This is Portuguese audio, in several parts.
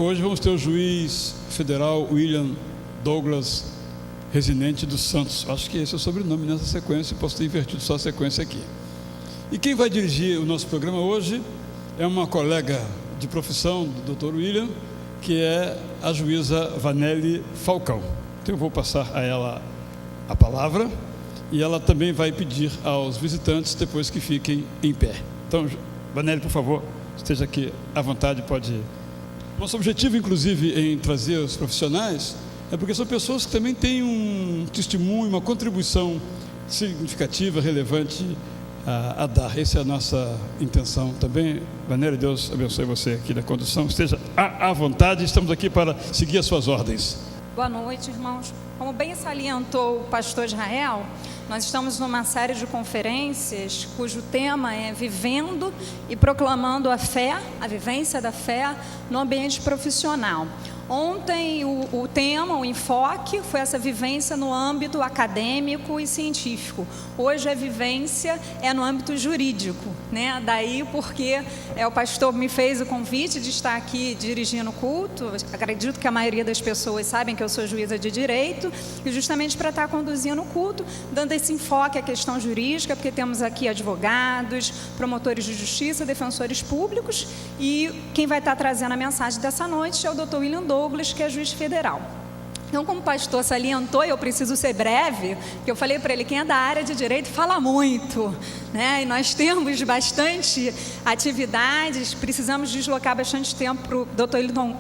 hoje vamos ter o juiz federal William Douglas Residente dos Santos. Acho que esse é o sobrenome nessa sequência, posso ter invertido só a sequência aqui. E quem vai dirigir o nosso programa hoje é uma colega de profissão do Dr. William, que é a juíza Vanelli Falcão. Então eu vou passar a ela a palavra e ela também vai pedir aos visitantes depois que fiquem em pé. Então, Vanelli, por favor, esteja aqui à vontade, pode ir. Nosso objetivo, inclusive, em trazer os profissionais é porque são pessoas que também têm um testemunho, uma contribuição significativa, relevante a dar. Essa é a nossa intenção também. Vanelli, Deus abençoe você aqui na condução. Esteja à vontade, estamos aqui para seguir as suas ordens. Boa noite, irmãos. Como bem salientou o pastor Israel, nós estamos numa série de conferências cujo tema é Vivendo e Proclamando a Fé, a vivência da fé no ambiente profissional. Ontem o tema, o enfoque, foi essa vivência no âmbito acadêmico e científico. Hoje a vivência é no âmbito jurídico, né? Daí porque o pastor me fez o convite de estar aqui dirigindo o culto. Acredito que a maioria das pessoas sabem que eu sou juíza de direito, e justamente para estar conduzindo o culto, dando esse enfoque à questão jurídica, porque temos aqui advogados, promotores de justiça, defensores públicos, e quem vai estar trazendo a mensagem dessa noite é o Dr. William Douglas, que é juiz federal. Então, como o pastor salientou, eu preciso ser breve, porque eu falei para ele, quem é da área de direito fala muito, né? E nós temos bastante atividades, precisamos deslocar bastante tempo para o Dr.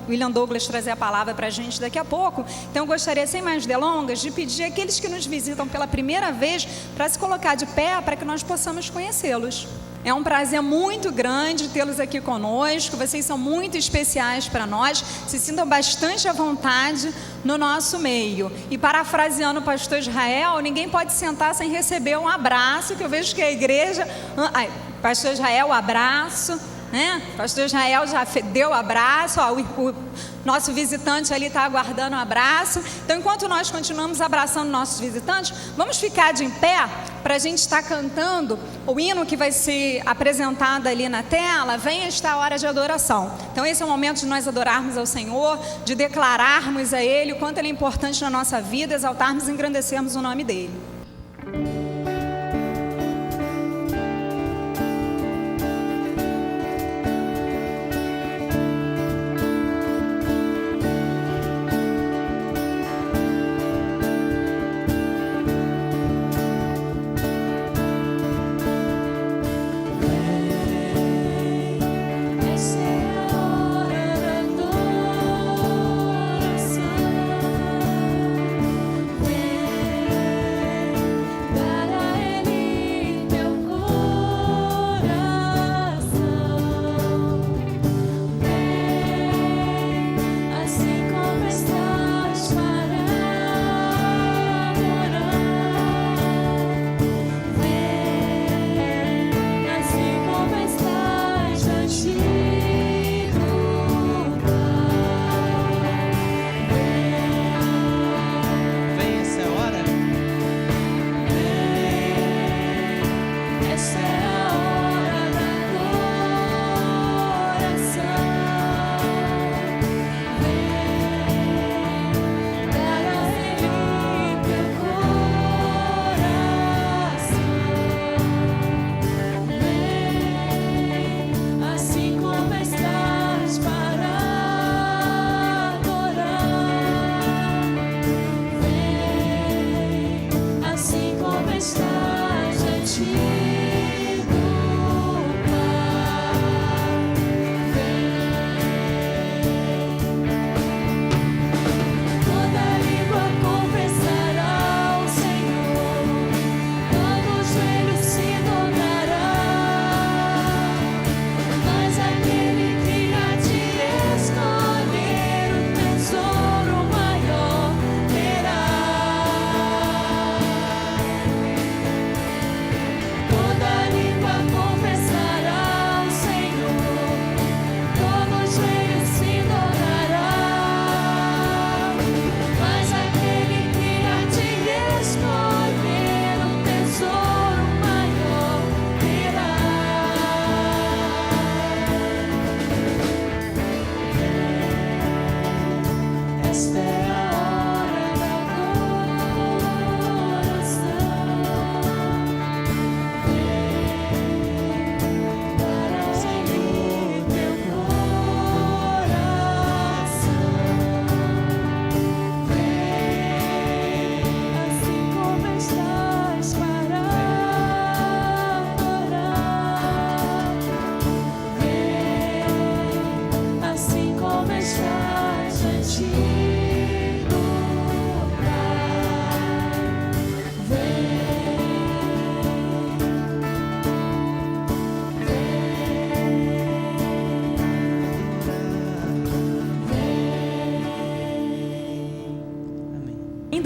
William Douglas trazer a palavra para a gente daqui a pouco. Então, eu gostaria, sem mais delongas, de pedir àqueles que nos visitam pela primeira vez para se colocar de pé, para que nós possamos conhecê-los. É um prazer muito grande tê-los aqui conosco, vocês são muito especiais para nós, se sintam bastante à vontade no nosso meio. E parafraseando o pastor Israel, ninguém pode sentar sem receber um abraço, que eu vejo que a igreja... pastor Israel, abraço, né? Pastor Israel já deu abraço, o nosso visitante ali está aguardando um abraço. Então, enquanto nós continuamos abraçando nossos visitantes, vamos ficar de em pé para a gente estar cantando o hino que vai ser apresentado ali na tela. Venha esta hora de adoração. Então, esse é o momento de nós adorarmos ao Senhor, de declararmos a Ele o quanto Ele é importante na nossa vida, exaltarmos e engrandecermos o nome dEle. Vem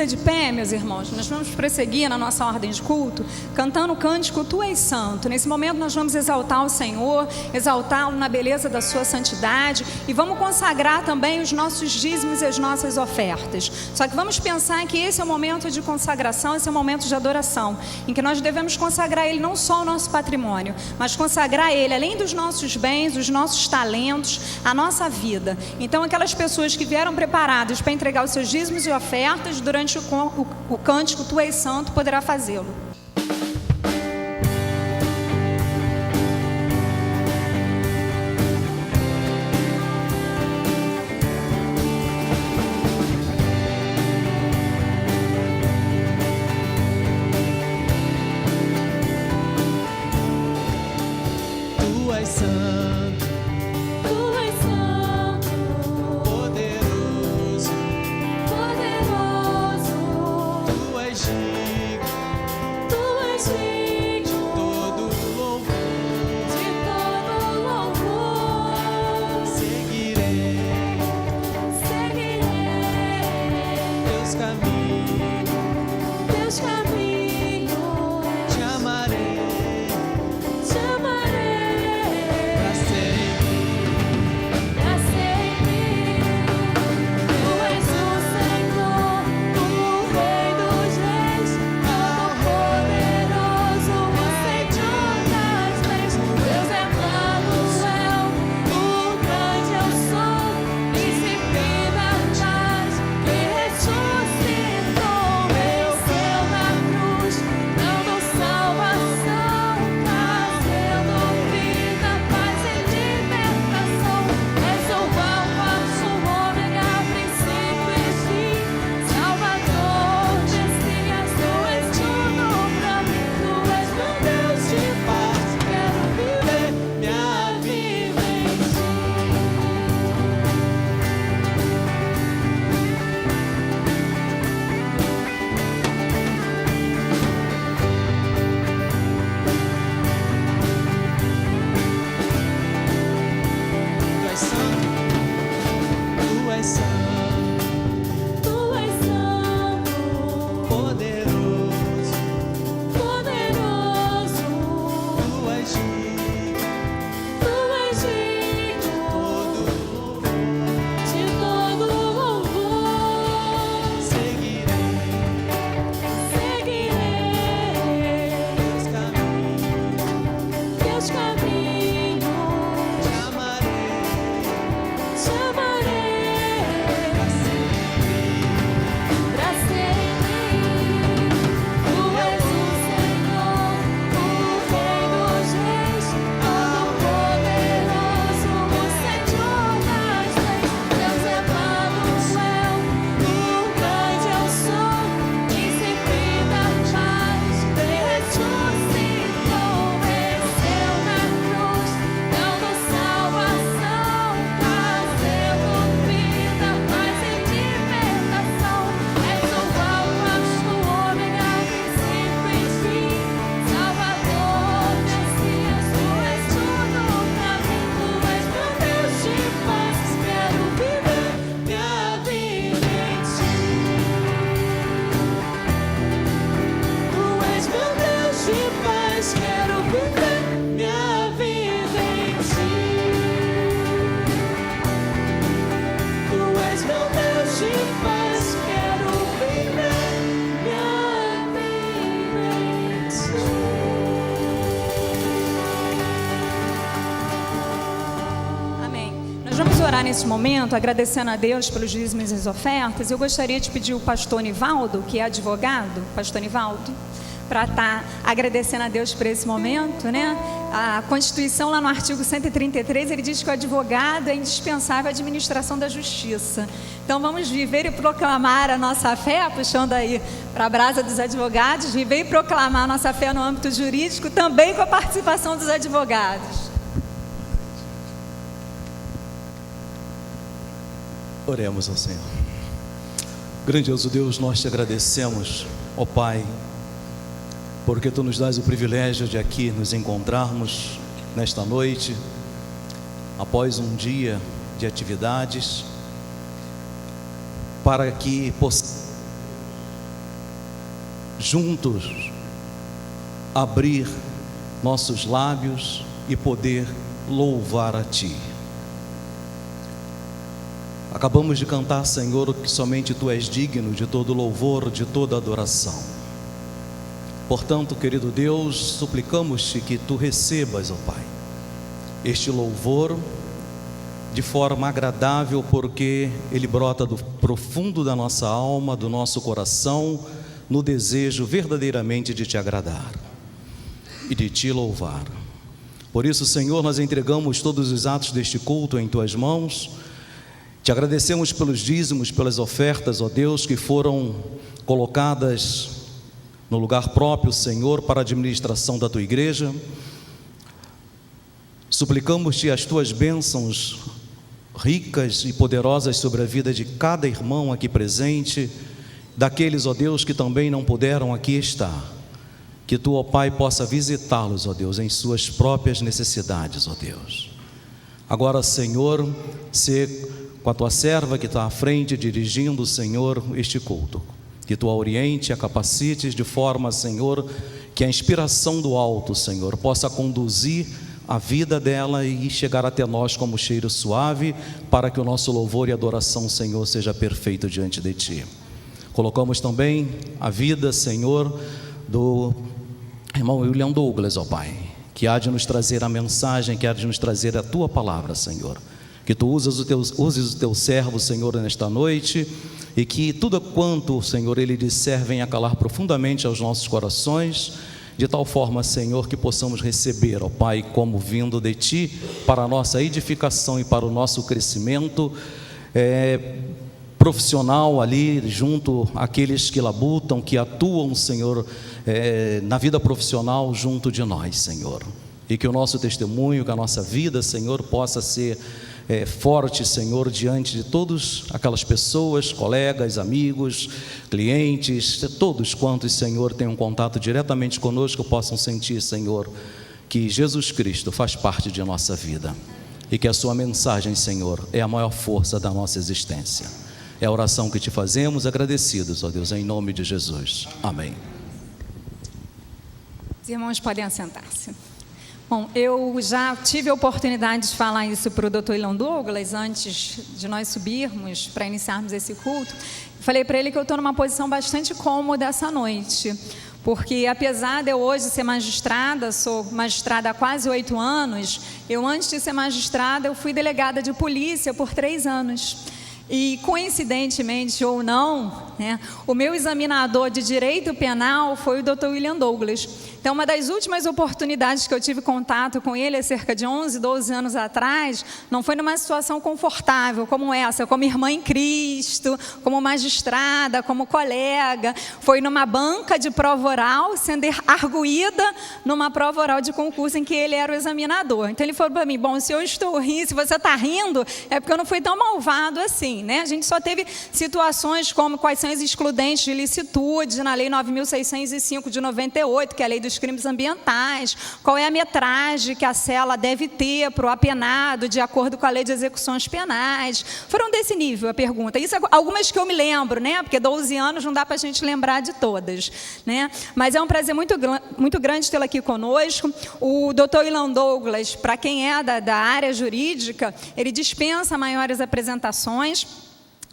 De pé, meus irmãos, nós vamos prosseguir na nossa ordem de culto, cantando o cântico Tu és Santo. Nesse momento nós vamos exaltar o Senhor, exaltá-lo na beleza da sua santidade e vamos consagrar também os nossos dízimos e as nossas ofertas. Só que vamos pensar que esse é o momento de consagração, esse é o momento de adoração, em que nós devemos consagrar Ele não só o nosso patrimônio, mas consagrar Ele além dos nossos bens, dos nossos talentos, a nossa vida. Então aquelas pessoas que vieram preparadas para entregar os seus dízimos e ofertas durante o cântico Tu és Santo poderá fazê-lo. Tu és santo, Tu és santo, poderoso, poderoso, tu és digno Tu és digno de todo louvor. de todo louvor. Seguirei teus caminhos, Teus caminhos, te amarei te amarei pra sempre. pra sempre. Tu és o Senhor, o Rei dos Reis, Todo-Poderoso, o Senhor das leis. Deus é Manuel, o grande eu sou, príncipe da paz, que ressuscitou, venceu na cruz, dando salvação, trazendo vida, paz e libertação. És o Alfa, o Ômega, princípio e fim, Salvador, Messias, Tu és tudo pra mim. Tu és meu Deus de paz, quero viver minha vida em Ti. Tu és santo, tu és santo, Tu és santo, poderoso, poderoso, tu és digno Tu és digno de todo louvor. de todo louvor. Seguirei Seguirei teus caminhos, teus caminhos, te amarei te amarei pra sempre. pra sempre. Tu és o Senhor, o Rei dos Reis, Todo-Poderoso, o Senhor das leis. Deus é Manuel, o grande eu sou, príncipe da paz, que ressuscitou, venceu na cruz, dando salvação, trazendo vida, paz e libertação. És o Alfa, o Ômega, princípio e fim, Salvador, Messias, Tu és tudo pra mim. Tu és meu Deus de paz, quero viver minha vida em Ti. Tu és meu Deus de paz, quero viver minha vida em Ti. Tu és meu Deus de paz, quero viver minha vida em Ti. Amém. Nós vamos orar nesse momento, agradecendo a Deus pelos dízimos e as ofertas. Eu gostaria de pedir o pastor Nivaldo, que é advogado, pastor Nivaldo, para estar agradecendo a Deus por esse momento, né? A Constituição, lá no artigo 133, ele diz que o advogado é indispensável à administração da justiça. Então vamos viver e proclamar a nossa fé, puxando aí para a brasa dos advogados, viver e proclamar a nossa fé no âmbito jurídico, também com a participação dos advogados. Oremos ao Senhor. Grandioso Deus, nós te agradecemos, ó Pai, porque Tu nos dás o privilégio de aqui nos encontrarmos nesta noite, após um dia de atividades, para que possamos juntos abrir nossos lábios e poder louvar a Ti. Acabamos de cantar, Senhor, que somente Tu és digno de todo louvor, de toda adoração. Portanto, querido Deus, suplicamos-te que Tu recebas, ó Pai, este louvor de forma agradável, porque ele brota do profundo da nossa alma, do nosso coração, no desejo verdadeiramente de Te agradar e de Te louvar. Por isso, Senhor, nós entregamos todos os atos deste culto em Tuas mãos. Te agradecemos pelos dízimos, pelas ofertas, ó Deus, que foram colocadas no lugar próprio, Senhor, para a administração da Tua igreja. Suplicamos-te as Tuas bênçãos ricas e poderosas sobre a vida de cada irmão aqui presente, daqueles, ó Deus, que também não puderam aqui estar. Que Tu, ó Pai, possa visitá-los, ó Deus, em suas próprias necessidades, ó Deus. Agora, Senhor, se com a Tua serva que está à frente, dirigindo, Senhor, este culto, que Tu a oriente, a capacites de forma, Senhor, que a inspiração do alto, Senhor, possa conduzir a vida dela e chegar até nós como cheiro suave, para que o nosso louvor e adoração, Senhor, seja perfeito diante de Ti. Colocamos também a vida, Senhor, do irmão William Douglas, ó Pai, que há de nos trazer a mensagem, que há de nos trazer a Tua palavra, Senhor. Que Tu uses o Teu servo, Senhor, nesta noite, e que tudo quanto, Senhor, Ele disser venha calar profundamente aos nossos corações, de tal forma, Senhor, que possamos receber, ó Pai, como vindo de Ti, para a nossa edificação e para o nosso crescimento profissional ali, junto àqueles que labutam, que atuam, Senhor, na vida profissional junto de nós, Senhor. E que o nosso testemunho, que a nossa vida, Senhor, possa ser forte, Senhor, diante de todas aquelas pessoas, colegas, amigos, clientes, todos quantos, Senhor, tenham contato diretamente conosco, possam sentir, Senhor, que Jesus Cristo faz parte de nossa vida e que a Sua mensagem, Senhor, é a maior força da nossa existência. É a oração que Te fazemos, agradecidos, ó Deus, em nome de Jesus. Amém. Os irmãos podem assentar-se. Bom, eu já tive a oportunidade de falar isso para o Dr. William Douglas antes de nós subirmos para iniciarmos esse culto. Falei para ele que eu estou numa posição bastante cômoda essa noite, porque apesar de eu hoje ser magistrada, sou magistrada há quase 8 anos, eu antes de ser magistrada eu fui delegada de polícia por 3 anos. E coincidentemente ou não, o meu examinador de direito penal foi o Dr. William Douglas. Então, uma das últimas oportunidades que eu tive contato com ele, há cerca de 11, 12 anos atrás, não foi numa situação confortável como essa, como irmã em Cristo, como magistrada, como colega. Foi numa banca de prova oral, sendo arguída numa prova oral de concurso em que ele era o examinador. Então, ele falou para mim, bom, se eu estou rindo, se você está rindo, é porque eu não fui tão malvado assim, né? A gente só teve situações como quais são os excludentes de ilicitude na Lei 9.605 de 98, que é a Lei dos Crimes Ambientais, qual é a metragem que a cela deve ter para o apenado, de acordo com a Lei de Execuções Penais. Foram desse nível a pergunta. Isso algumas que eu me lembro, né? Porque 12 anos não dá para a gente lembrar de todas, né? Mas é um prazer muito grande tê-lo aqui conosco. O Dr. William Douglas, para quem é da área jurídica, ele dispensa maiores apresentações.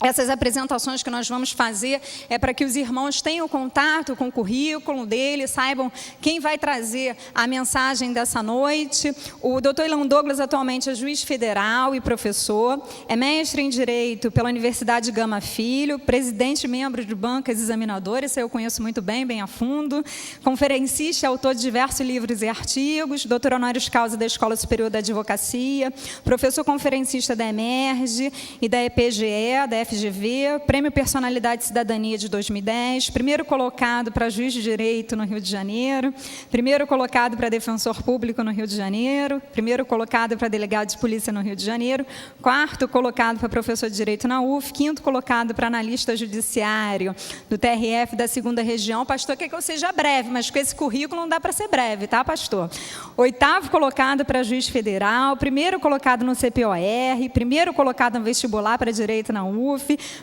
Essas apresentações que nós vamos fazer é para que os irmãos tenham contato com o currículo dele, saibam quem vai trazer a mensagem dessa noite. O Dr. William Douglas atualmente é juiz federal e professor, é mestre em Direito pela Universidade Gama Filho, presidente e membro de bancas examinadoras, isso eu conheço muito bem, bem a fundo, conferencista e autor de diversos livros e artigos, doutor honoris causa da Escola Superior da Advocacia, professor conferencista da EMERGE e da EPGE, da FGV, Prêmio Personalidade e Cidadania de 2010, primeiro colocado para juiz de direito no Rio de Janeiro, primeiro colocado para defensor público no Rio de Janeiro, primeiro colocado para delegado de polícia no Rio de Janeiro, quarto colocado para professor de direito na UF, quinto colocado para analista judiciário do TRF da 2ª Região. Pastor, quer que eu seja breve, mas com esse currículo não dá para ser breve, tá, pastor? Oitavo colocado para juiz federal, primeiro colocado no CPOR, primeiro colocado no vestibular para direito na UF,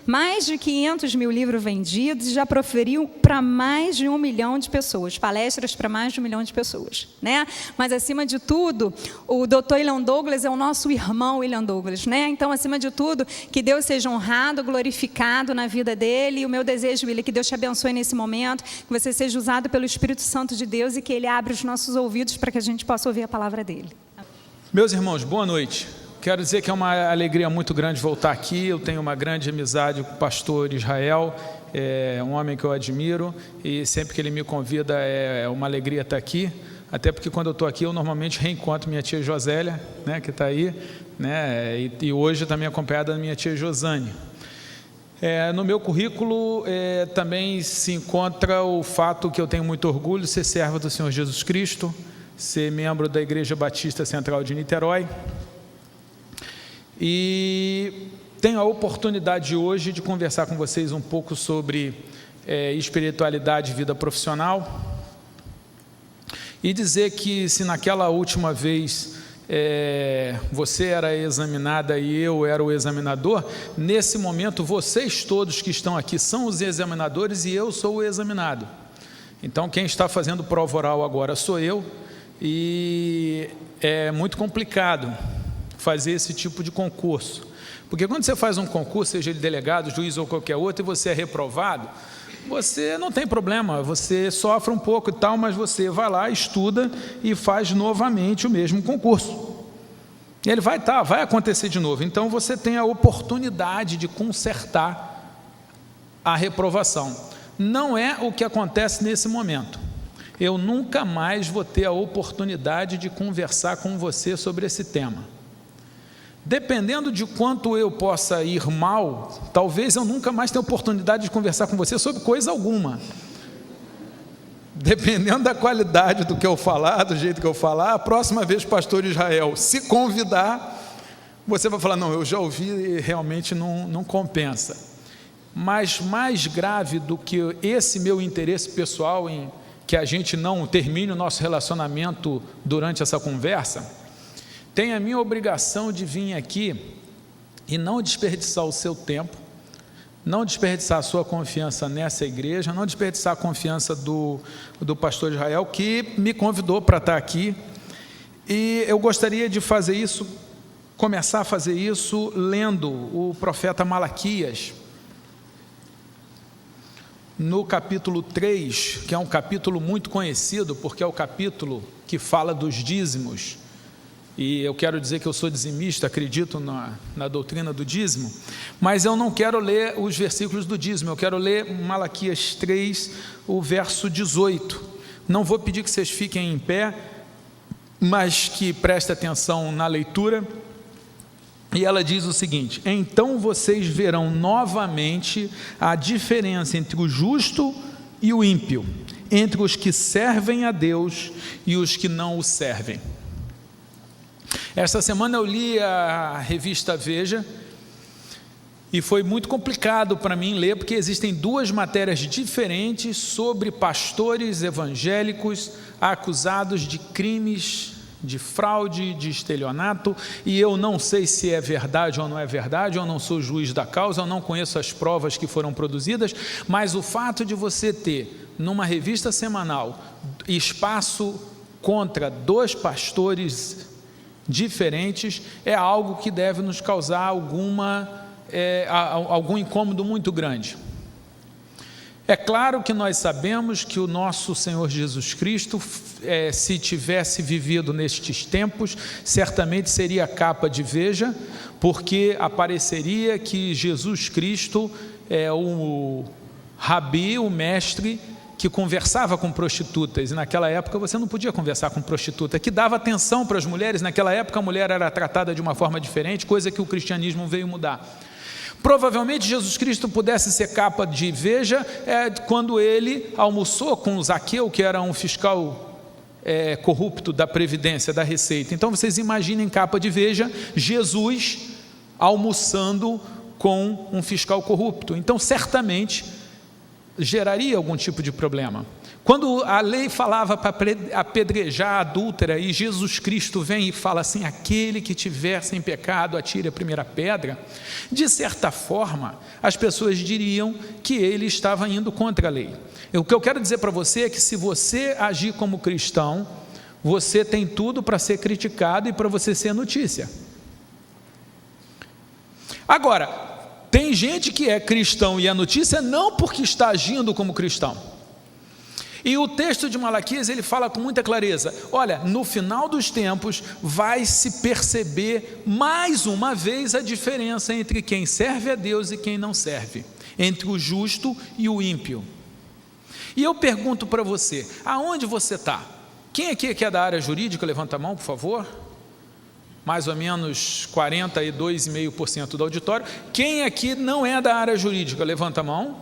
mais de 500 mil livros vendidos, e já proferiu para mais de 1 milhão de pessoas, palestras para mais de 1 milhão de pessoas, né? Mas, acima de tudo, o Dr. William Douglas é o nosso irmão William Douglas, né? Então, acima de tudo, que Deus seja honrado, glorificado na vida dele, e o meu desejo, William, é que Deus te abençoe nesse momento, que você seja usado pelo Espírito Santo de Deus e que Ele abra os nossos ouvidos para que a gente possa ouvir a palavra dele. Meus irmãos, boa noite. Quero dizer que é uma alegria muito grande voltar aqui. Eu tenho uma grande amizade com o pastor Israel, é um homem que eu admiro, e sempre que ele me convida é uma alegria estar aqui, até porque quando eu estou aqui eu normalmente reencontro minha tia Josélia, né, que está aí, né, e hoje também acompanhada da minha tia Josane. No meu currículo também se encontra o fato que eu tenho muito orgulho de ser servo do Senhor Jesus Cristo, ser membro da Igreja Batista Central de Niterói, e tenho a oportunidade hoje de conversar com vocês um pouco sobre espiritualidade e vida profissional, e dizer que se naquela última vez você era examinada e eu era o examinador, nesse momento vocês todos que estão aqui são os examinadores e eu sou o examinado. Então quem está fazendo prova oral agora sou eu, e é muito complicado fazer esse tipo de concurso, porque quando você faz um concurso, seja ele delegado, juiz ou qualquer outro, e você é reprovado, você não tem problema, você sofre um pouco e tal, mas você vai lá, estuda e faz novamente o mesmo concurso. E ele vai acontecer de novo. Então você tem a oportunidade de consertar a reprovação. Não é o que acontece nesse momento. Eu nunca mais vou ter a oportunidade de conversar com você sobre esse tema. Dependendo de quanto eu possa ir mal, talvez eu nunca mais tenha oportunidade de conversar com você sobre coisa alguma. Dependendo da qualidade do que eu falar, do jeito que eu falar, a próxima vez o pastor Israel se convidar, você vai falar, não, eu já ouvi e realmente não compensa. Mas mais grave do que esse meu interesse pessoal em que a gente não termine o nosso relacionamento durante essa conversa, tem a minha obrigação de vir aqui e não desperdiçar o seu tempo, não desperdiçar a sua confiança nessa igreja, não desperdiçar a confiança do pastor Israel, que me convidou para estar aqui. E eu gostaria de fazer isso, começar a fazer isso lendo o profeta Malaquias, no capítulo 3, que é um capítulo muito conhecido, porque é o capítulo que fala dos dízimos. E eu quero dizer que eu sou dizimista, acredito na doutrina do dízimo, mas eu não quero ler os versículos do dízimo, eu quero ler Malaquias 3, o verso 18. Não vou pedir que vocês fiquem em pé, mas que prestem atenção na leitura. E ela diz o seguinte: então vocês verão novamente a diferença entre o justo e o ímpio, entre os que servem a Deus e os que não o servem. Esta semana eu li a revista Veja e foi muito complicado para mim ler, porque existem duas matérias diferentes sobre pastores evangélicos acusados de crimes de fraude, de estelionato, e eu não sei se é verdade ou não é verdade, eu não sou juiz da causa, eu não conheço as provas que foram produzidas, mas o fato de você ter numa revista semanal espaço contra dois pastores diferentes é algo que deve nos causar algum incômodo muito grande. É claro que nós sabemos que o nosso Senhor Jesus Cristo, se tivesse vivido nestes tempos, certamente seria capa de Veja, porque apareceria que Jesus Cristo é o rabi, o mestre, que conversava com prostitutas, e naquela época você não podia conversar com prostituta, que dava atenção para as mulheres. Naquela época a mulher era tratada de uma forma diferente, coisa que o cristianismo veio mudar. Provavelmente Jesus Cristo pudesse ser capa de veja quando ele almoçou com Zaqueu, que era um fiscal corrupto da Previdência, da Receita. Então vocês imaginem capa de veja, Jesus almoçando com um fiscal corrupto. Então certamente geraria algum tipo de problema. Quando a lei falava para apedrejar a adúltera e Jesus Cristo vem e fala assim, aquele que tiver sem pecado atire a primeira pedra, de certa forma as pessoas diriam que ele estava indo contra a lei. O que eu quero dizer para você é que se você agir como cristão, você tem tudo para ser criticado e para você ser notícia. Agora, tem gente que é cristão e é notícia não porque está agindo como cristão. E o texto de Malaquias, ele fala com muita clareza, olha, no final dos tempos vai se perceber mais uma vez a diferença entre quem serve a Deus e quem não serve, entre o justo e o ímpio. E eu pergunto para você, aonde você está? Quem aqui que é da área jurídica, levanta a mão, por favor. Mais ou menos 42,5% do auditório. Quem aqui não é da área jurídica, levanta a mão.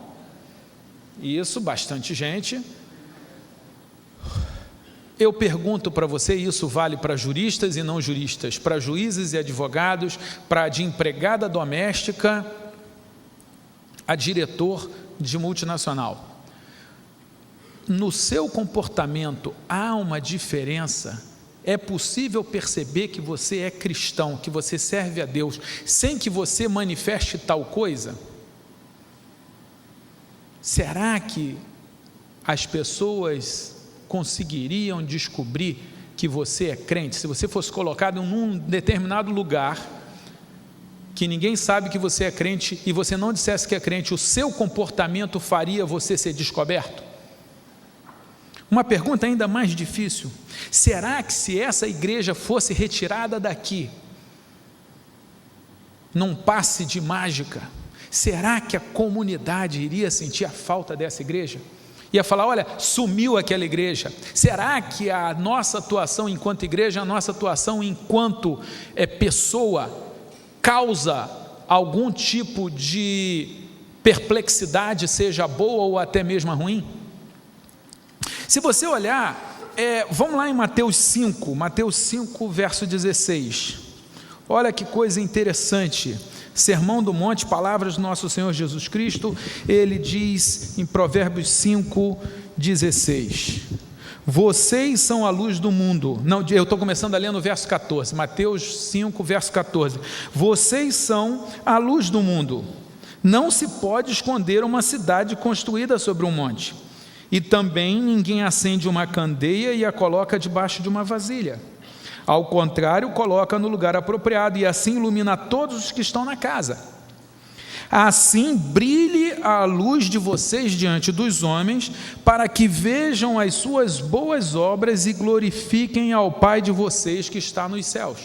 Isso, bastante gente. Eu pergunto para você, isso vale para juristas e não juristas, para juízes e advogados, para de empregada doméstica a diretor de multinacional. No seu comportamento há uma diferença? É possível perceber que você é cristão, que você serve a Deus, sem que você manifeste tal coisa? Será que as pessoas conseguiriam descobrir que você é crente? Se você fosse colocado em um determinado lugar, que ninguém sabe que você é crente, e você não dissesse que é crente, o seu comportamento faria você ser descoberto? Uma pergunta ainda mais difícil, será que se essa igreja fosse retirada daqui, num passe de mágica, será que a comunidade iria sentir a falta dessa igreja? Ia falar, olha, sumiu aquela igreja. Será que a nossa atuação enquanto igreja, a nossa atuação enquanto pessoa, causa algum tipo de perplexidade, seja boa ou até mesmo ruim? Se você olhar, vamos lá em Mateus 5, verso 16. Olha que coisa interessante. Sermão do Monte, palavras do nosso Senhor Jesus Cristo, ele diz em Provérbios 5:16, vocês são a luz do mundo. Não, eu estou começando a ler no verso 14, Mateus 5, verso 14. Vocês são a luz do mundo. Não se pode esconder uma cidade construída sobre um monte. E também ninguém acende uma candeia e a coloca debaixo de uma vasilha. Ao contrário, coloca no lugar apropriado e assim ilumina todos os que estão na casa. Assim brilhe a luz de vocês diante dos homens, para que vejam as suas boas obras e glorifiquem ao Pai de vocês que está nos céus.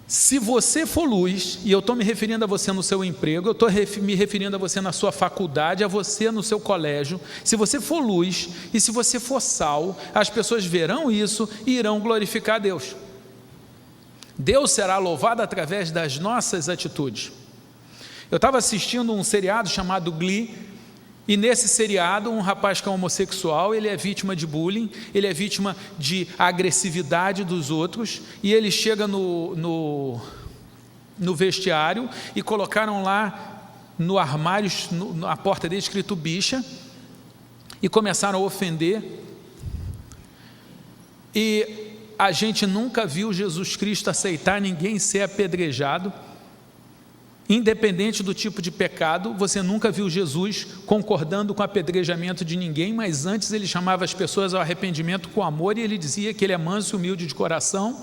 Se você for luz, e eu estou me referindo a você no seu emprego, eu estou me referindo a você na sua faculdade, a você no seu colégio, se você for luz e se você for sal, as pessoas verão isso e irão glorificar a Deus. Deus será louvado através das nossas atitudes. Eu estava assistindo um seriado chamado Glee, e nesse seriado, um rapaz que é homossexual, ele é vítima de bullying, ele é vítima de agressividade dos outros, e ele chega no vestiário e colocaram lá no armário, na porta dele, escrito bicha, e começaram a ofender. E a gente nunca viu Jesus Cristo aceitar ninguém ser apedrejado. Independente do tipo de pecado, você nunca viu Jesus concordando com o apedrejamento de ninguém, mas antes ele chamava as pessoas ao arrependimento com amor, e ele dizia que ele é manso e humilde de coração,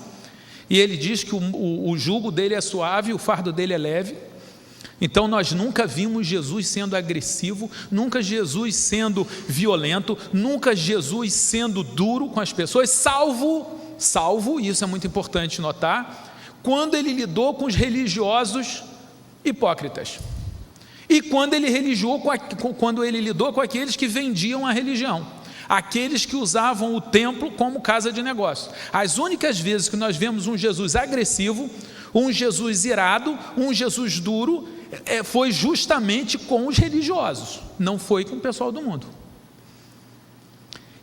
e ele diz que o jugo dele é suave, o fardo dele é leve. Então nós nunca vimos Jesus sendo agressivo, nunca Jesus sendo violento, nunca Jesus sendo duro com as pessoas, salvo, isso é muito importante notar, quando ele lidou com os religiosos hipócritas, e quando ele lidou com aqueles que vendiam a religião, aqueles que usavam o templo como casa de negócio. As únicas vezes que nós vemos um Jesus agressivo um Jesus irado, um Jesus duro, foi justamente com os religiosos, não foi com o pessoal do mundo.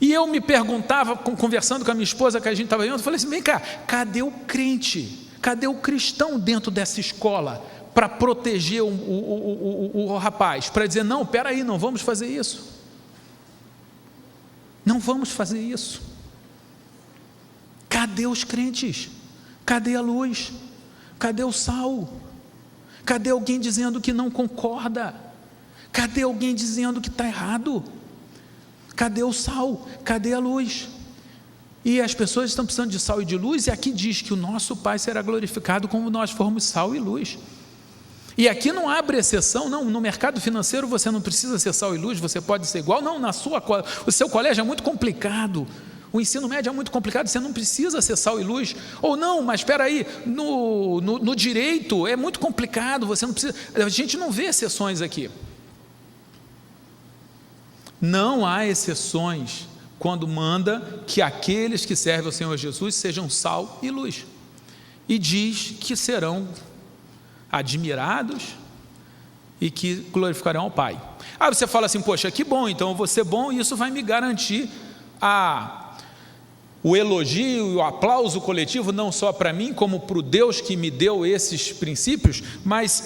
E eu me perguntava, conversando com a minha esposa, que a gente estava vendo, eu falei assim, vem cá, cadê o crente? Cadê o cristão dentro dessa escola para proteger o rapaz? Para dizer, não, peraí, não vamos fazer isso. Não vamos fazer isso. Cadê os crentes? Cadê a luz? Cadê o sal? Cadê alguém dizendo que não concorda? Cadê alguém dizendo que está errado? Cadê o sal? Cadê a luz? E as pessoas estão precisando de sal e de luz, e aqui diz que o nosso Pai será glorificado como nós formos sal e luz. E aqui não abre exceção, não, no mercado financeiro você não precisa ser sal e luz, você pode ser igual, não, o seu colégio é muito complicado, o ensino médio é muito complicado, você não precisa ser sal e luz, ou não, mas espera aí, no direito é muito complicado, você não precisa, a gente não vê exceções aqui. Não há exceções quando manda que aqueles que servem ao Senhor Jesus sejam sal e luz, e diz que serão admirados e que glorificarão ao Pai. Aí você fala assim, poxa, que bom, então eu vou ser bom e isso vai me garantir o elogio e o aplauso coletivo, não só para mim, como para o Deus que me deu esses princípios, mas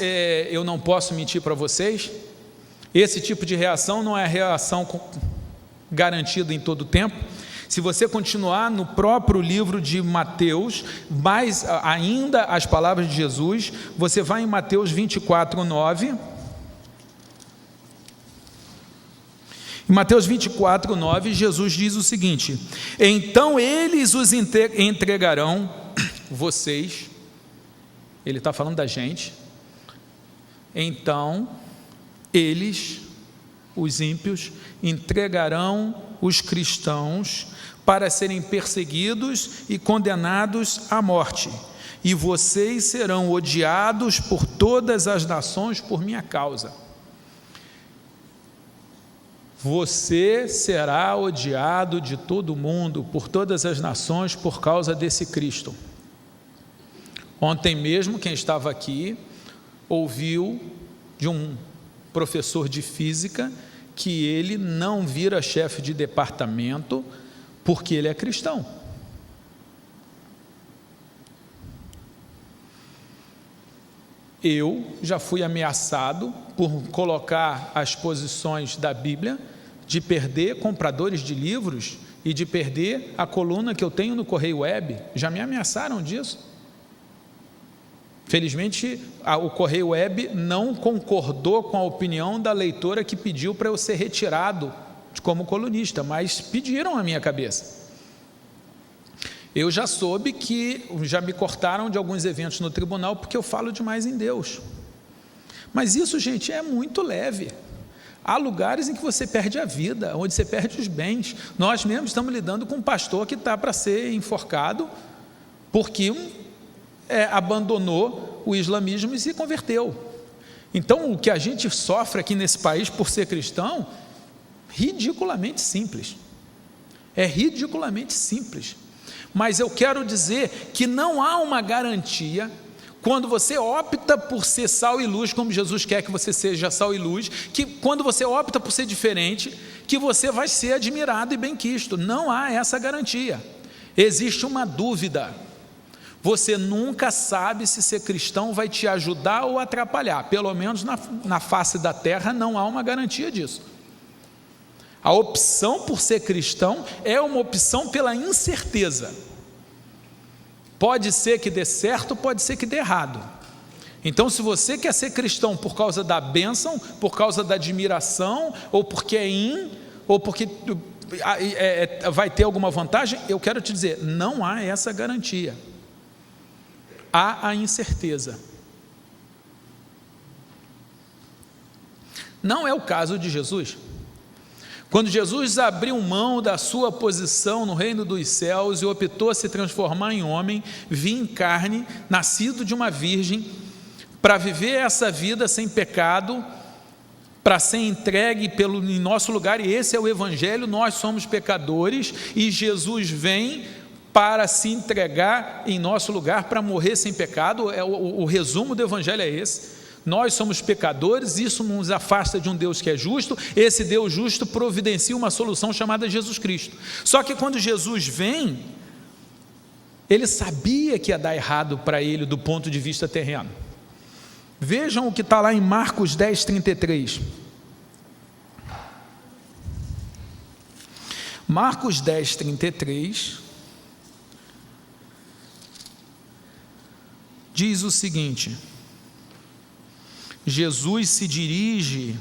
eu não posso mentir para vocês, esse tipo de reação não é a reação garantida em todo o tempo. Se você continuar no próprio livro de Mateus, mais ainda as palavras de Jesus, você vai em Mateus 24, 9. Em Mateus 24, 9, Jesus diz o seguinte: então eles os entregarão, vocês, ele está falando da gente, então eles, os ímpios, entregarão os cristãos para serem perseguidos e condenados à morte, e vocês serão odiados por todas as nações por minha causa. Você será odiado de todo mundo, por todas as nações, por causa desse Cristo. Ontem mesmo, quem estava aqui, ouviu de um professor de física que ele não vira chefe de departamento porque ele é cristão. Eu já fui ameaçado por colocar as posições da Bíblia, de perder compradores de livros e de perder a coluna que eu tenho no Correio Web. Já me ameaçaram disso. Felizmente, o Correio Web não concordou com a opinião da leitora que pediu para eu ser retirado como colunista, mas pediram a minha cabeça. Eu já soube que já me cortaram de alguns eventos no tribunal porque eu falo demais em Deus. Mas isso, gente, é muito leve. Há lugares em que você perde a vida, onde você perde os bens. Nós mesmos estamos lidando com um pastor que está para ser enforcado porque abandonou o islamismo e se converteu. Então, o que a gente sofre aqui nesse país por ser cristão, ridiculamente simples. É ridiculamente simples. Mas eu quero dizer que não há uma garantia, quando você opta por ser sal e luz, como Jesus quer que você seja sal e luz, que quando você opta por ser diferente, que você vai ser admirado e benquisto. Não há essa garantia. Existe uma dúvida. Você nunca sabe se ser cristão vai te ajudar ou atrapalhar. Pelo menos na face da terra não há uma garantia disso. A opção por ser cristão é uma opção pela incerteza. Pode ser que dê certo, pode ser que dê errado. Então, se você quer ser cristão por causa da bênção, por causa da admiração, ou porque ou porque vai ter alguma vantagem, eu quero te dizer, não há essa garantia. Há a incerteza. Não é o caso de Jesus. Quando Jesus abriu mão da sua posição no reino dos céus e optou a se transformar em homem, vir em carne, nascido de uma virgem, para viver essa vida sem pecado, para ser entregue em nosso lugar, e esse é o Evangelho, nós somos pecadores, e Jesus vem para se entregar em nosso lugar, para morrer sem pecado. O resumo do Evangelho é esse. Nós somos pecadores, isso nos afasta de um Deus que é justo. Esse Deus justo providencia uma solução chamada Jesus Cristo. Só que quando Jesus vem, ele sabia que ia dar errado para ele do ponto de vista terreno. Vejam o que está lá em Marcos 10, 33. Marcos 10, 33 diz o seguinte: Jesus se dirige,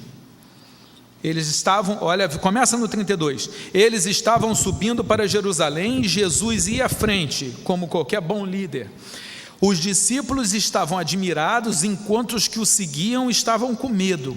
eles estavam, olha, começa no 32, eles estavam subindo para Jerusalém e Jesus ia à frente, como qualquer bom líder. Os discípulos estavam admirados, enquanto os que o seguiam estavam com medo.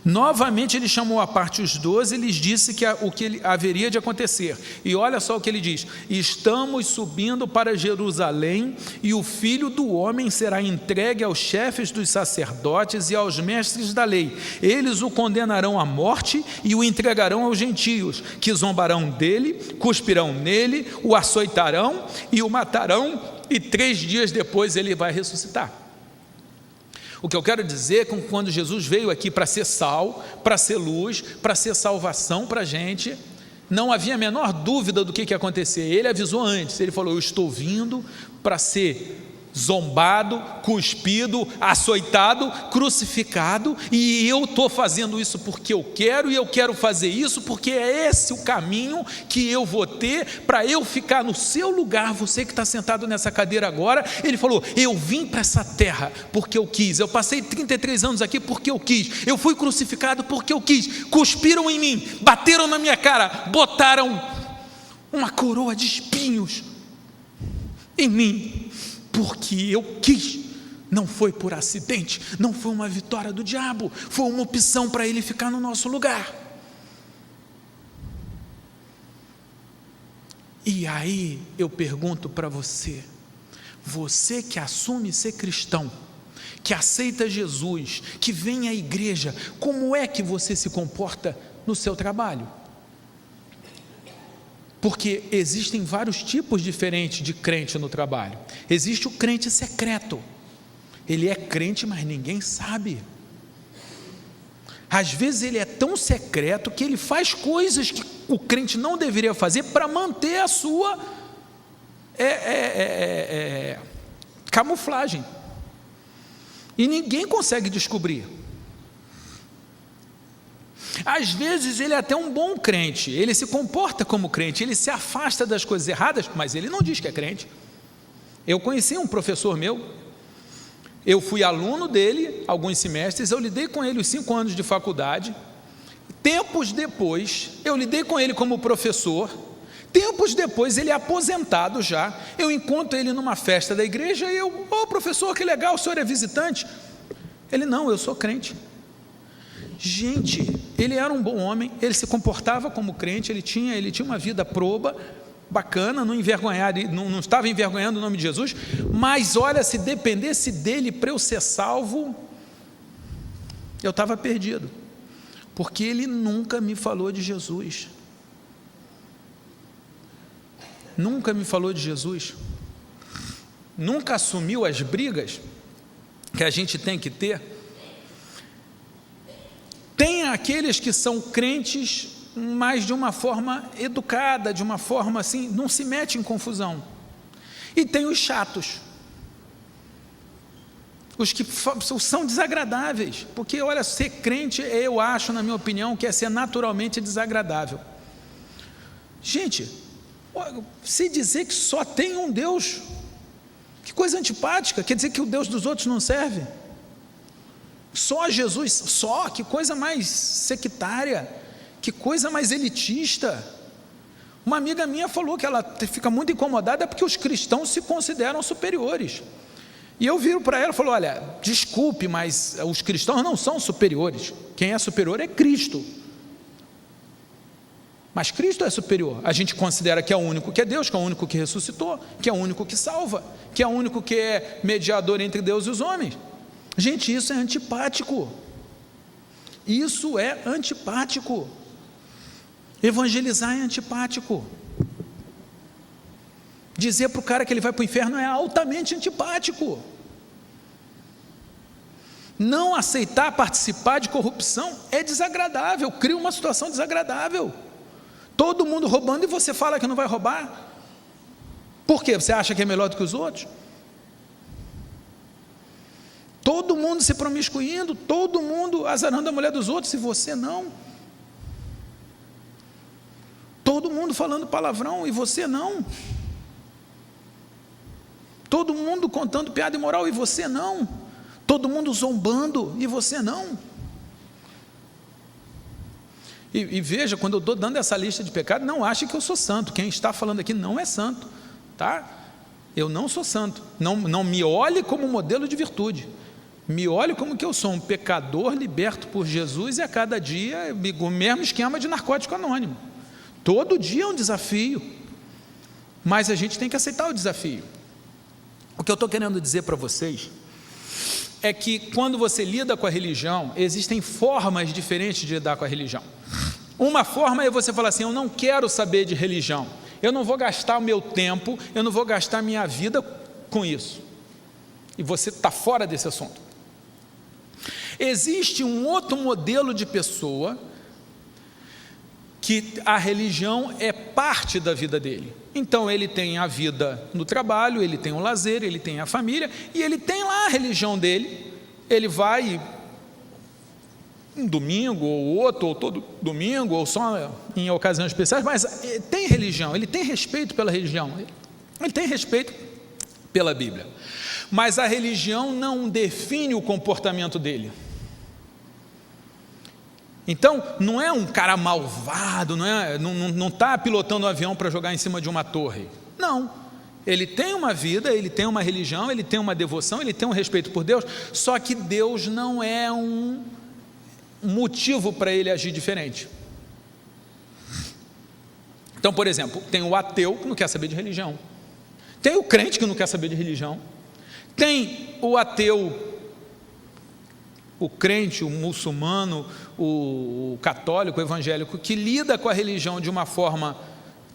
Novamente ele chamou à parte os 12 e lhes disse o que haveria de acontecer. E olha só o que ele diz: estamos subindo para Jerusalém, e o Filho do Homem será entregue aos chefes dos sacerdotes e aos mestres da lei. Eles o condenarão à morte e o entregarão aos gentios, que zombarão dele, cuspirão nele, o açoitarão e o matarão, e 3 dias depois ele vai ressuscitar. O que eu quero dizer é que quando Jesus veio aqui para ser sal, para ser luz, para ser salvação para a gente, não havia a menor dúvida do que ia acontecer. Ele avisou antes, ele falou: eu estou vindo para ser zombado, cuspido, açoitado, crucificado, e eu estou fazendo isso porque eu quero, e eu quero fazer isso porque é esse o caminho que eu vou ter para eu ficar no seu lugar. Você que está sentado nessa cadeira agora, ele falou: eu vim para essa terra porque eu quis, eu passei 33 anos aqui porque eu quis, eu fui crucificado porque eu quis, cuspiram em mim, bateram na minha cara, botaram uma coroa de espinhos em mim, porque eu quis. Não foi por acidente, não foi uma vitória do diabo, foi uma opção para ele ficar no nosso lugar. E aí eu pergunto para você, você que assume ser cristão, que aceita Jesus, que vem à igreja, como é que você se comporta no seu trabalho? Porque existem vários tipos diferentes de crente no trabalho. Existe o crente secreto. Ele é crente, mas ninguém sabe. Às vezes ele é tão secreto que ele faz coisas que o crente não deveria fazer para manter a sua camuflagem. E ninguém consegue descobrir. Às vezes ele é até um bom crente, ele se comporta como crente, ele se afasta das coisas erradas, mas ele não diz que é crente. Eu conheci um professor meu, eu fui aluno dele alguns semestres, eu lidei com ele os 5 anos de faculdade. Tempos depois, eu lidei com ele como professor. Tempos depois, ele é aposentado já, eu encontro ele numa festa da igreja e eu: ô professor, que legal, o senhor é visitante? Ele: não, eu sou crente. Gente, ele era um bom homem, ele se comportava como crente, ele tinha uma vida proba, bacana, não estava envergonhando o nome de Jesus, mas olha, se dependesse dele para eu ser salvo, eu estava perdido, porque ele nunca me falou de Jesus. Nunca me falou de Jesus, nunca assumiu as brigas que a gente tem que ter. Tem aqueles que são crentes, mas de uma forma educada, de uma forma assim, não se mete em confusão. E tem os chatos, os que são desagradáveis, porque olha, ser crente, eu acho, na minha opinião, que é ser naturalmente desagradável. Gente, se dizer que só tem um Deus, que coisa antipática, quer dizer que o Deus dos outros não serve? Só Jesus, só, que coisa mais sectária, que coisa mais elitista. Uma amiga minha falou que ela fica muito incomodada porque os cristãos se consideram superiores. E eu viro para ela e falo: olha, desculpe, mas os cristãos não são superiores. Quem é superior é Cristo. Mas Cristo é superior. A gente considera que é o único que é Deus, que é o único que ressuscitou, que é o único que salva, que é o único que é mediador entre Deus e os homens. Gente, isso é antipático. Isso é antipático. Evangelizar é antipático. Dizer para o cara que ele vai para o inferno é altamente antipático. Não aceitar participar de corrupção é desagradável, cria uma situação desagradável. Todo mundo roubando e você fala que não vai roubar. Por quê? Você acha que é melhor do que os outros? Todo mundo se promiscuindo, todo mundo azarando a mulher dos outros e você não. Todo mundo falando palavrão e você não. Todo mundo contando piada imoral e você não. Todo mundo zombando e você não. E veja, quando eu estou dando essa lista de pecados, não ache que eu sou santo. Quem está falando aqui não é santo, tá? Eu não sou santo. Não me olhe como modelo de virtude. Me olhe como que eu sou um pecador liberto por Jesus e a cada dia o mesmo esquema de narcótico anônimo. Todo dia é um desafio, mas a gente tem que aceitar o desafio. O que eu estou querendo dizer para vocês é que quando você lida com a religião, existem formas diferentes de lidar com a religião. Uma forma é você falar assim: eu não quero saber de religião, eu não vou gastar o meu tempo, eu não vou gastar minha vida com isso. E você está fora desse assunto. Existe um outro modelo de pessoa que a religião é parte da vida dele. Então ele tem a vida no trabalho, ele tem o lazer, ele tem a família, e ele tem lá a religião dele. Ele vai um domingo ou outro, ou todo domingo, ou só em ocasiões especiais, mas tem religião, ele tem respeito pela religião, ele tem respeito pela Bíblia. Mas a religião não define o comportamento dele. Então, não é um cara malvado, não está pilotando um avião para jogar em cima de uma torre. Não, ele tem uma vida, ele tem uma religião, ele tem uma devoção, ele tem um respeito por Deus, só que Deus não é um motivo para ele agir diferente. Então, por exemplo, tem o ateu que não quer saber de religião, tem o crente que não quer saber de religião, tem o ateu, o crente, o muçulmano, o católico, o evangélico, que lida com a religião de uma forma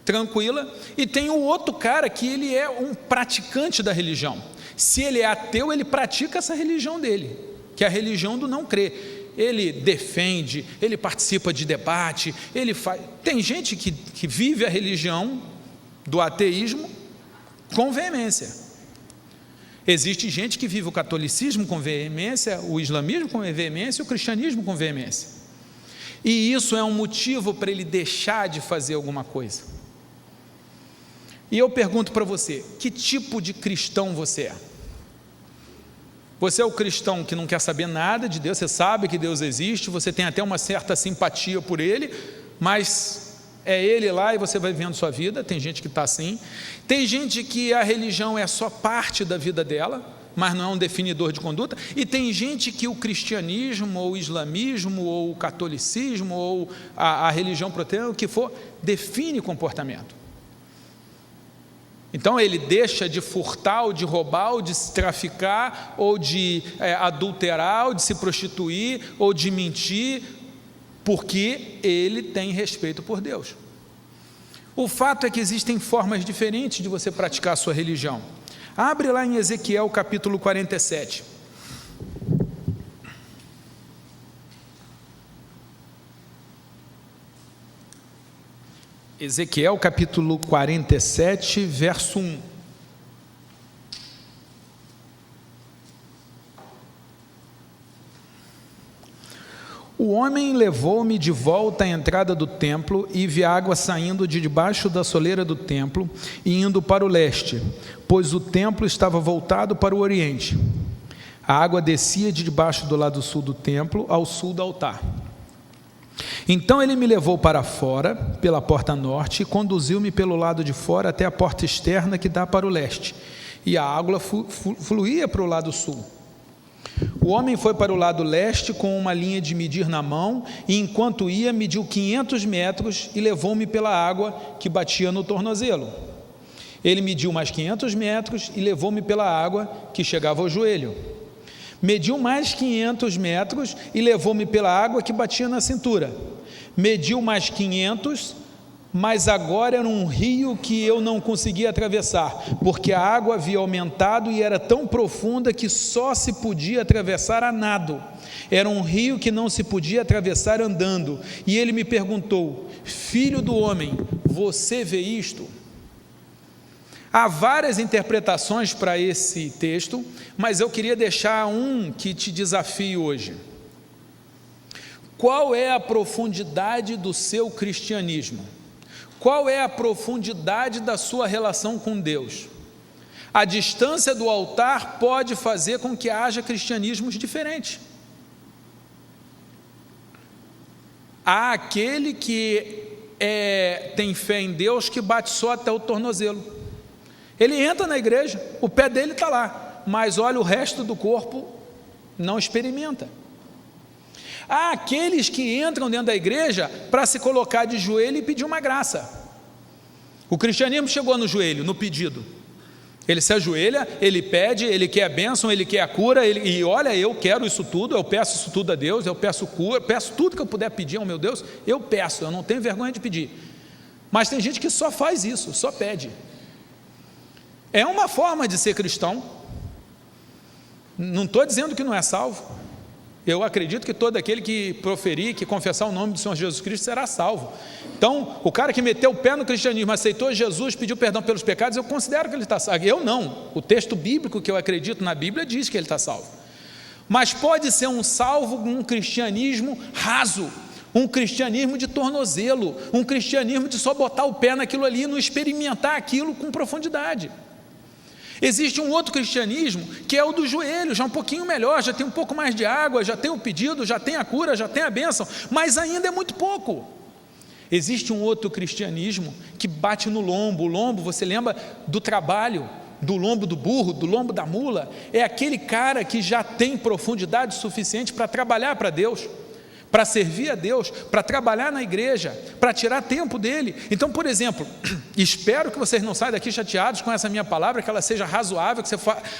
tranquila, e tem o outro cara que ele é um praticante da religião. Se ele é ateu, ele pratica essa religião dele, que é a religião do não crer. Ele defende, ele participa de debate, ele faz. Tem gente que vive a religião do ateísmo com veemência. Existe gente que vive o catolicismo com veemência, o islamismo com veemência, o cristianismo com veemência. E isso é um motivo para ele deixar de fazer alguma coisa. E eu pergunto para você, que tipo de cristão você é? Você é o cristão que não quer saber nada de Deus, você sabe que Deus existe, você tem até uma certa simpatia por Ele, mas é Ele lá e você vai vivendo sua vida. Tem gente que está assim. Tem gente que a religião é só parte da vida dela, mas não é um definidor de conduta. E tem gente que o cristianismo, ou o islamismo, ou o catolicismo, ou a religião protestante, o que for, define comportamento. Então ele deixa de furtar, ou de roubar, ou de se traficar, ou de adulterar, ou de se prostituir, ou de mentir, porque ele tem respeito por Deus. O fato é que existem formas diferentes de você praticar a sua religião. Abre lá em Ezequiel capítulo 47. Ezequiel capítulo 47, verso 1. O homem levou-me de volta à entrada do templo e vi água saindo de debaixo da soleira do templo e indo para o leste, pois o templo estava voltado para o oriente. A água descia de debaixo do lado sul do templo ao sul do altar. Então ele me levou para fora, pela porta norte, e conduziu-me pelo lado de fora até a porta externa que dá para o leste, e a água fluía para o lado sul. O homem foi para o lado leste com uma linha de medir na mão, e enquanto ia, mediu 500 metros e levou-me pela água que batia no tornozelo. Ele mediu mais 500 metros e levou-me pela água que chegava ao joelho. Mediu mais 500 metros e levou-me pela água que batia na cintura. Mediu mais 500 mas agora era um rio que eu não conseguia atravessar, porque a água havia aumentado e era tão profunda que só se podia atravessar a nado. Era um rio que não se podia atravessar andando. E ele me perguntou: filho do homem, você vê isto? Há várias interpretações para esse texto, mas eu queria deixar um que te desafio hoje. Qual é a profundidade do seu cristianismo? Qual é a profundidade da sua relação com Deus? A distância do altar pode fazer com que haja cristianismos diferentes. Há aquele que tem fé em Deus que bate só até o tornozelo. Ele entra na igreja, o pé dele está lá, mas olha, o resto do corpo não experimenta. Há aqueles que entram dentro da igreja para se colocar de joelho e pedir uma graça. O cristianismo chegou no joelho, no pedido. Ele se ajoelha, ele pede, ele quer a bênção, ele quer a cura, e olha, eu quero isso tudo, eu peço isso tudo a Deus, eu peço cura, eu peço tudo que eu puder pedir ao meu Deus, eu peço, eu não tenho vergonha de pedir. Mas tem gente que só faz isso, só pede. É uma forma de ser cristão. Não estou dizendo que não é salvo. Eu acredito que todo aquele que proferir, que confessar o nome do Senhor Jesus Cristo será salvo. Então, o cara que meteu o pé no cristianismo, aceitou Jesus, pediu perdão pelos pecados, eu considero que ele está salvo. Eu não. O texto bíblico que eu acredito na Bíblia diz que ele está salvo. Mas pode ser um salvo, um cristianismo raso, um cristianismo de tornozelo, um cristianismo de só botar o pé naquilo ali e não experimentar aquilo com profundidade. Existe um outro cristianismo que é o do joelho, já um pouquinho melhor, já tem um pouco mais de água, já tem o pedido, já tem a cura, já tem a bênção, mas ainda é muito pouco. Existe um outro cristianismo que bate no lombo. O lombo, você lembra do trabalho, do lombo do burro, do lombo da mula? É aquele cara que já tem profundidade suficiente para trabalhar para Deus, para servir a Deus, para trabalhar na igreja, para tirar tempo dele. Então, por exemplo, espero que vocês não saiam daqui chateados com essa minha palavra, que ela seja razoável, que você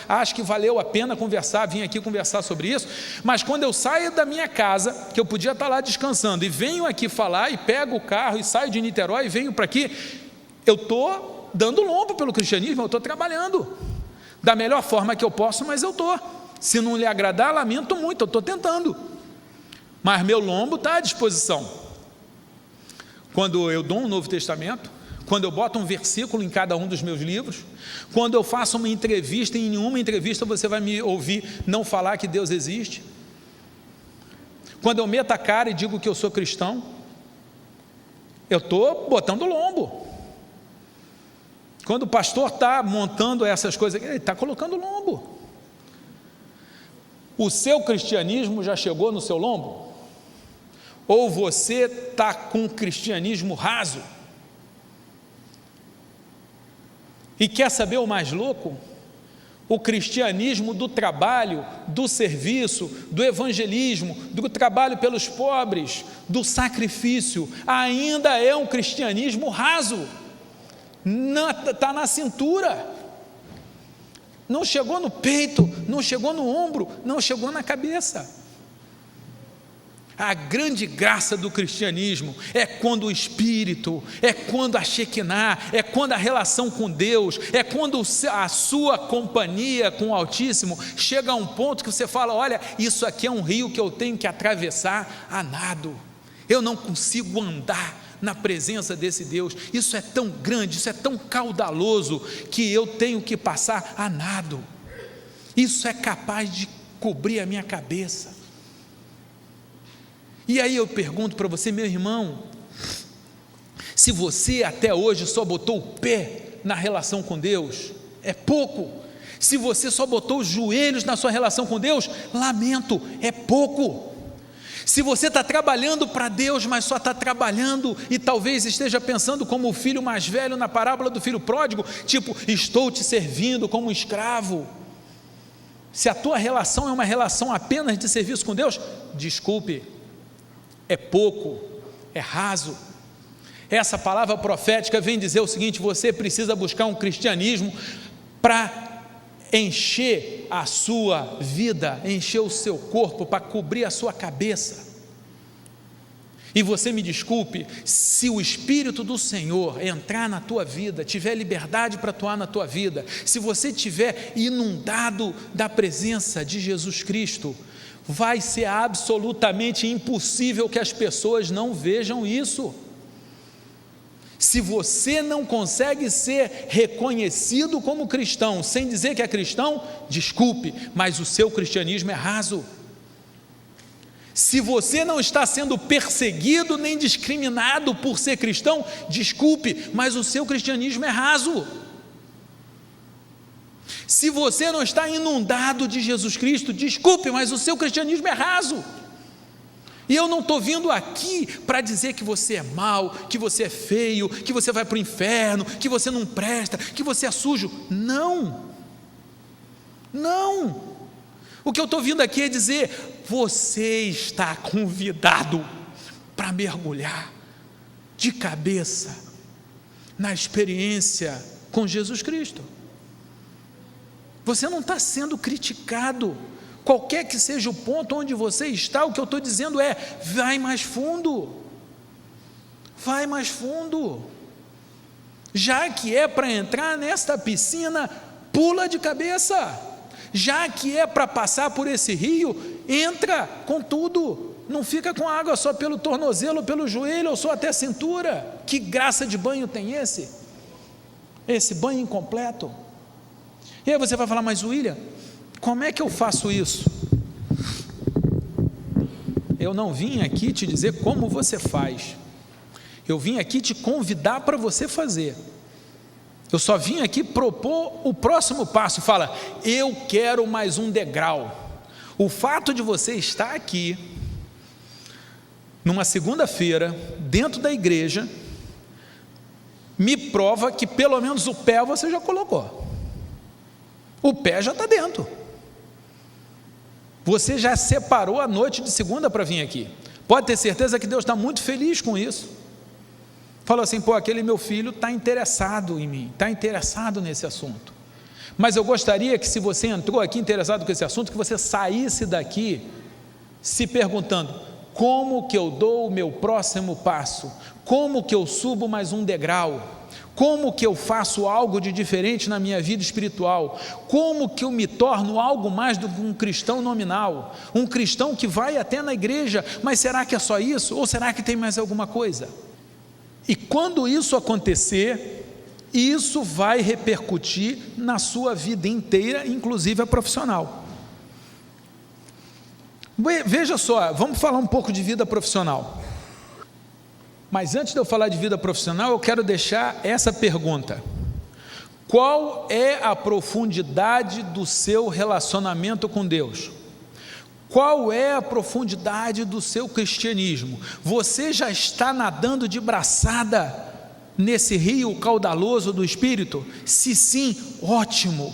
ache que valeu a pena conversar, vir aqui conversar sobre isso, mas quando eu saio da minha casa, que eu podia estar lá descansando, e venho aqui falar, e pego o carro, e saio de Niterói, e venho para aqui, eu estou dando lombo pelo cristianismo, eu estou trabalhando, da melhor forma que eu posso, mas eu estou. Se não lhe agradar, lamento muito, eu estou tentando. Mas meu lombo está à disposição. Quando eu dou um Novo Testamento, quando eu boto um versículo em cada um dos meus livros, quando eu faço uma entrevista, e em nenhuma entrevista você vai me ouvir não falar que Deus existe. Quando eu meto a cara e digo que eu sou cristão, eu estou botando lombo. Quando o pastor está montando essas coisas, ele está colocando lombo. O seu cristianismo já chegou no seu lombo? Ou você está com um cristianismo raso? E quer saber o mais louco? O cristianismo do trabalho, do serviço, do evangelismo, do trabalho pelos pobres, do sacrifício, ainda é um cristianismo raso. Está na cintura. Não chegou no peito, não chegou no ombro, não chegou na cabeça. A grande graça do cristianismo é quando o Espírito, é quando a Shekinah, é quando a relação com Deus, é quando a sua companhia com o Altíssimo chega a um ponto que você fala: olha, isso aqui é um rio que eu tenho que atravessar a nado, eu não consigo andar na presença desse Deus, isso é tão grande, isso é tão caudaloso, que eu tenho que passar a nado, isso é capaz de cobrir a minha cabeça. E aí eu pergunto para você, meu irmão, se você até hoje só botou o pé na relação com Deus, é pouco. Se você só botou os joelhos na sua relação com Deus, lamento, é pouco. Se você está trabalhando para Deus, mas só está trabalhando e talvez esteja pensando como o filho mais velho na parábola do filho pródigo, tipo, estou te servindo como um escravo. Se a tua relação é uma relação apenas de serviço com Deus, desculpe, é pouco, é raso. Essa palavra profética vem dizer o seguinte: você precisa buscar um cristianismo para encher a sua vida, encher o seu corpo, para cobrir a sua cabeça. E você me desculpe, se o Espírito do Senhor entrar na tua vida, tiver liberdade para atuar na tua vida, se você tiver inundado da presença de Jesus Cristo, vai ser absolutamente impossível que as pessoas não vejam isso. Se você não consegue ser reconhecido como cristão, sem dizer que é cristão, desculpe, mas o seu cristianismo é raso. Se você não está sendo perseguido nem discriminado por ser cristão, desculpe, mas o seu cristianismo é raso. Se você não está inundado de Jesus Cristo, desculpe, mas o seu cristianismo é raso. E eu não estou vindo aqui para dizer que você é mau, que você é feio, que você vai para o inferno, que você não presta, que você é sujo. Não. Não. O que eu estou vindo aqui é dizer, você está convidado para mergulhar de cabeça na experiência com Jesus Cristo. Você não está sendo criticado, qualquer que seja o ponto onde você está. O que eu estou dizendo é, vai mais fundo, vai mais fundo, já que é para entrar nesta piscina, pula de cabeça. Já que é para passar por esse rio, entra com tudo, não fica com água só pelo tornozelo, pelo joelho ou só até a cintura. Que graça de banho tem esse banho incompleto? E aí você vai falar, mas William, como é que eu faço isso? Eu não vim aqui te dizer como você faz, eu vim aqui te convidar para você fazer. Eu só vim aqui propor o próximo passo. Fala, eu quero mais um degrau. O fato de você estar aqui, numa segunda-feira, dentro da igreja, me prova que pelo menos o pé você já colocou. O pé já está dentro. Você já separou a noite de segunda para vir aqui. Pode ter certeza que Deus está muito feliz com isso. Falou assim, aquele meu filho está interessado em mim, está interessado nesse assunto. Mas eu gostaria que, se você entrou aqui interessado com esse assunto, que você saísse daqui se perguntando, como que eu dou o meu próximo passo? Como que eu subo mais um degrau? Como que eu faço algo de diferente na minha vida espiritual? Como que eu me torno algo mais do que um cristão nominal? Um cristão que vai até na igreja, mas será que é só isso? Ou será que tem mais alguma coisa? E quando isso acontecer, isso vai repercutir na sua vida inteira, inclusive a profissional. Veja só, vamos falar um pouco de vida profissional. Mas antes de eu falar de vida profissional, eu quero deixar essa pergunta: qual é a profundidade do seu relacionamento com Deus? Qual é a profundidade do seu cristianismo? Você já está nadando de braçada nesse rio caudaloso do Espírito? Se sim, ótimo.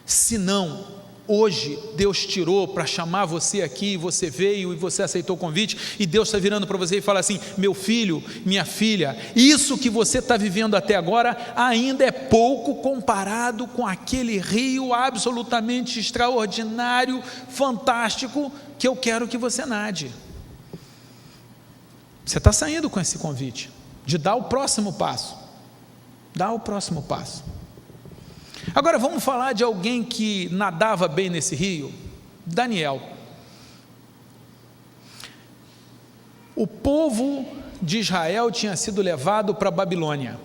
Se não, hoje Deus tirou para chamar você aqui, você veio e você aceitou o convite, e Deus está virando para você e fala assim, meu filho, minha filha, isso que você está vivendo até agora ainda é pouco comparado com aquele rio absolutamente extraordinário, fantástico, que eu quero que você nade. Você está saindo com esse convite de dar o próximo passo. Dá o próximo passo. Agora vamos falar de alguém que nadava bem nesse rio. Daniel. O povo de Israel tinha sido levado para a Babilônia.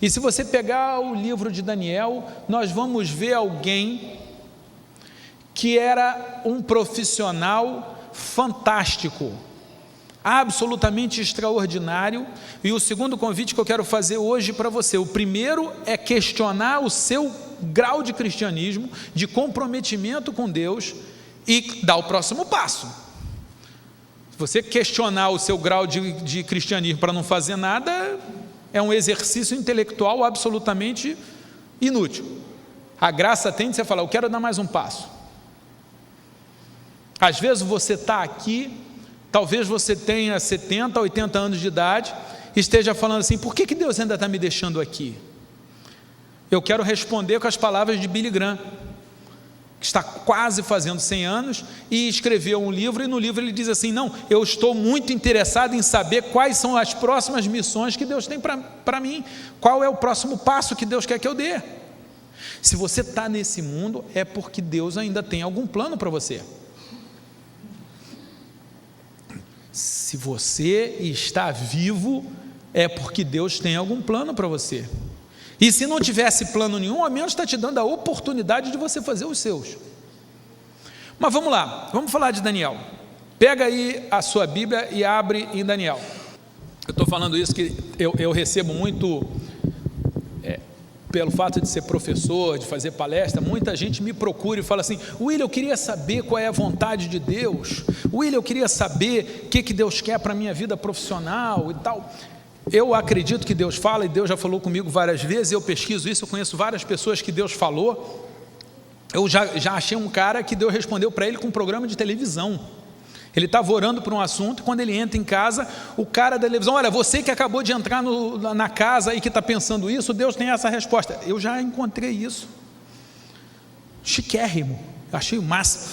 E se você pegar o livro de Daniel, nós vamos ver alguém que era um profissional fantástico, absolutamente extraordinário. E o segundo convite que eu quero fazer hoje para você, o primeiro é questionar o seu grau de cristianismo, de comprometimento com Deus, e dar o próximo passo. Se você questionar o seu grau de cristianismo para não fazer nada, é um exercício intelectual absolutamente inútil. A graça tem de você falar, eu quero dar mais um passo. Às vezes você está aqui, talvez você tenha 70, 80 anos de idade, e esteja falando assim, por que Deus ainda está me deixando aqui? Eu quero responder com as palavras de Billy Graham. que está quase fazendo 100 anos, e escreveu um livro, e no livro ele diz assim: não, eu estou muito interessado em saber quais são as próximas missões que Deus tem para mim, qual é o próximo passo que Deus quer que eu dê. Se você está nesse mundo, é porque Deus ainda tem algum plano para você. Se você está vivo, é porque Deus tem algum plano para você. E se não tivesse plano nenhum, ao menos está te dando a oportunidade de você fazer os seus. Mas vamos lá, vamos falar de Daniel. Pega aí a sua Bíblia e abre em Daniel. Eu estou falando isso que eu recebo muito, pelo fato de ser professor, de fazer palestra, muita gente me procura e fala assim: William, eu queria saber qual é a vontade de Deus. William, eu queria saber o que Deus quer para a minha vida profissional e tal. Eu acredito que Deus fala, e Deus já falou comigo várias vezes, eu pesquiso isso, eu conheço várias pessoas que Deus falou. Eu já achei um cara que Deus respondeu para ele com um programa de televisão. Ele estava orando por um assunto, e quando ele entra em casa, o cara da televisão: olha, você que acabou de entrar na casa e que está pensando isso, Deus tem essa resposta. Eu já encontrei isso. Chiquérrimo, achei o máximo.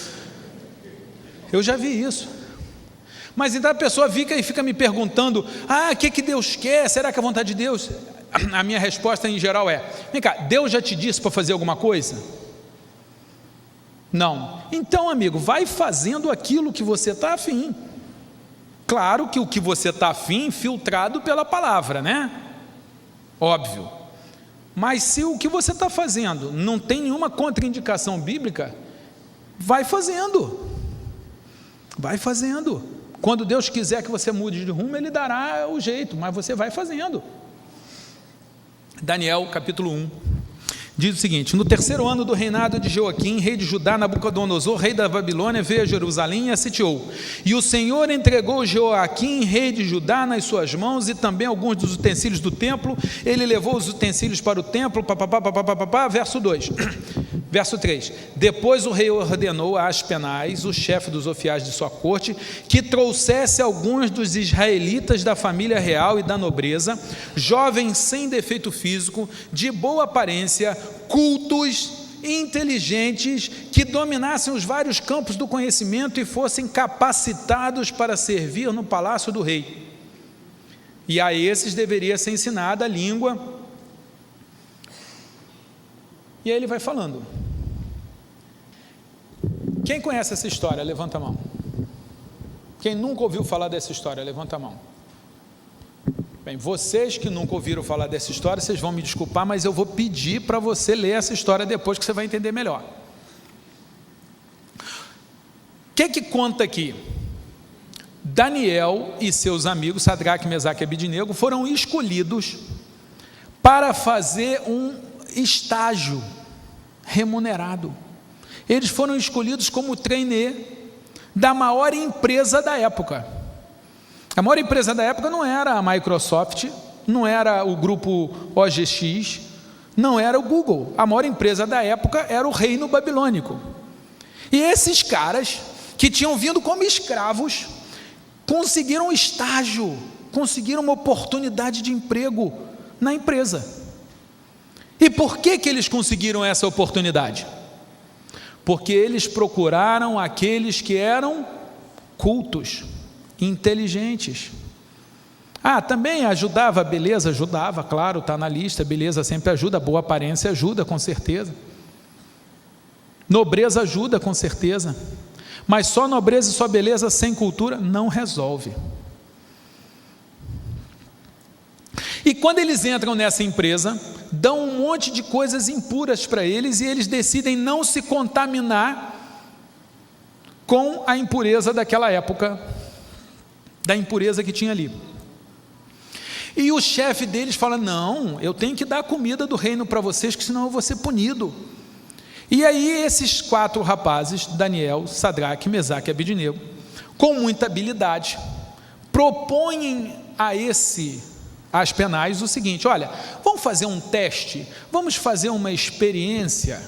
Eu já vi isso. Mas então a pessoa fica me perguntando: o que Deus quer? Será que é a vontade de Deus? A minha resposta em geral é: vem cá, Deus já te disse para fazer alguma coisa? Não. Então, amigo, vai fazendo aquilo que você está afim. Claro que o que você está afim, filtrado pela palavra, né? Óbvio. Mas se o que você está fazendo não tem nenhuma contraindicação bíblica, vai fazendo. Vai fazendo. Quando Deus quiser que você mude de rumo, Ele dará o jeito, mas você vai fazendo. Daniel capítulo 1 diz o seguinte: no 3º ano do reinado de Joaquim, rei de Judá, Nabucodonosor, rei da Babilônia, veio a Jerusalém e a sitiou. E o Senhor entregou Joaquim, rei de Judá, nas suas mãos, e também alguns dos utensílios do templo. Ele levou os utensílios para o templo, verso 2. Verso 3: depois o rei ordenou a Aspenaz, o chefe dos oficiais de sua corte, que trouxesse alguns dos israelitas da família real e da nobreza, jovens sem defeito físico, de boa aparência, cultos, inteligentes, que dominassem os vários campos do conhecimento e fossem capacitados para servir no palácio do rei. E a esses deveria ser ensinada a língua. E aí ele vai falando. Quem conhece essa história? Levanta a mão. Quem nunca ouviu falar dessa história? Levanta a mão. Bem, vocês que nunca ouviram falar dessa história, vocês vão me desculpar, mas eu vou pedir para você ler essa história depois, que você vai entender melhor. O que conta aqui? Daniel e seus amigos, Sadraque, Mesaque e Abednego, foram escolhidos para fazer um estágio remunerado. Eles foram escolhidos como trainee da maior empresa da época. A maior empresa da época não era a Microsoft, não era o grupo OGX, não era o Google. A maior empresa da época era o reino babilônico. E esses caras, que tinham vindo como escravos, conseguiram um estágio, conseguiram uma oportunidade de emprego na empresa. E por que eles conseguiram essa oportunidade? Porque eles procuraram aqueles que eram cultos, inteligentes. Também ajudava a beleza? Ajudava, claro, está na lista, beleza sempre ajuda, boa aparência ajuda, com certeza. Nobreza ajuda, com certeza. Mas só nobreza e só beleza sem cultura não resolve. E quando eles entram nessa empresa, dão um monte de coisas impuras para eles, e eles decidem não se contaminar com a impureza daquela época, da impureza que tinha ali. E o chefe deles fala: não, eu tenho que dar a comida do reino para vocês, que senão eu vou ser punido. E aí esses 4 rapazes, Daniel, Sadraque, Mesaque e Abednego, com muita habilidade, propõem a Aspenaz o seguinte: olha, vamos fazer um teste, vamos fazer uma experiência,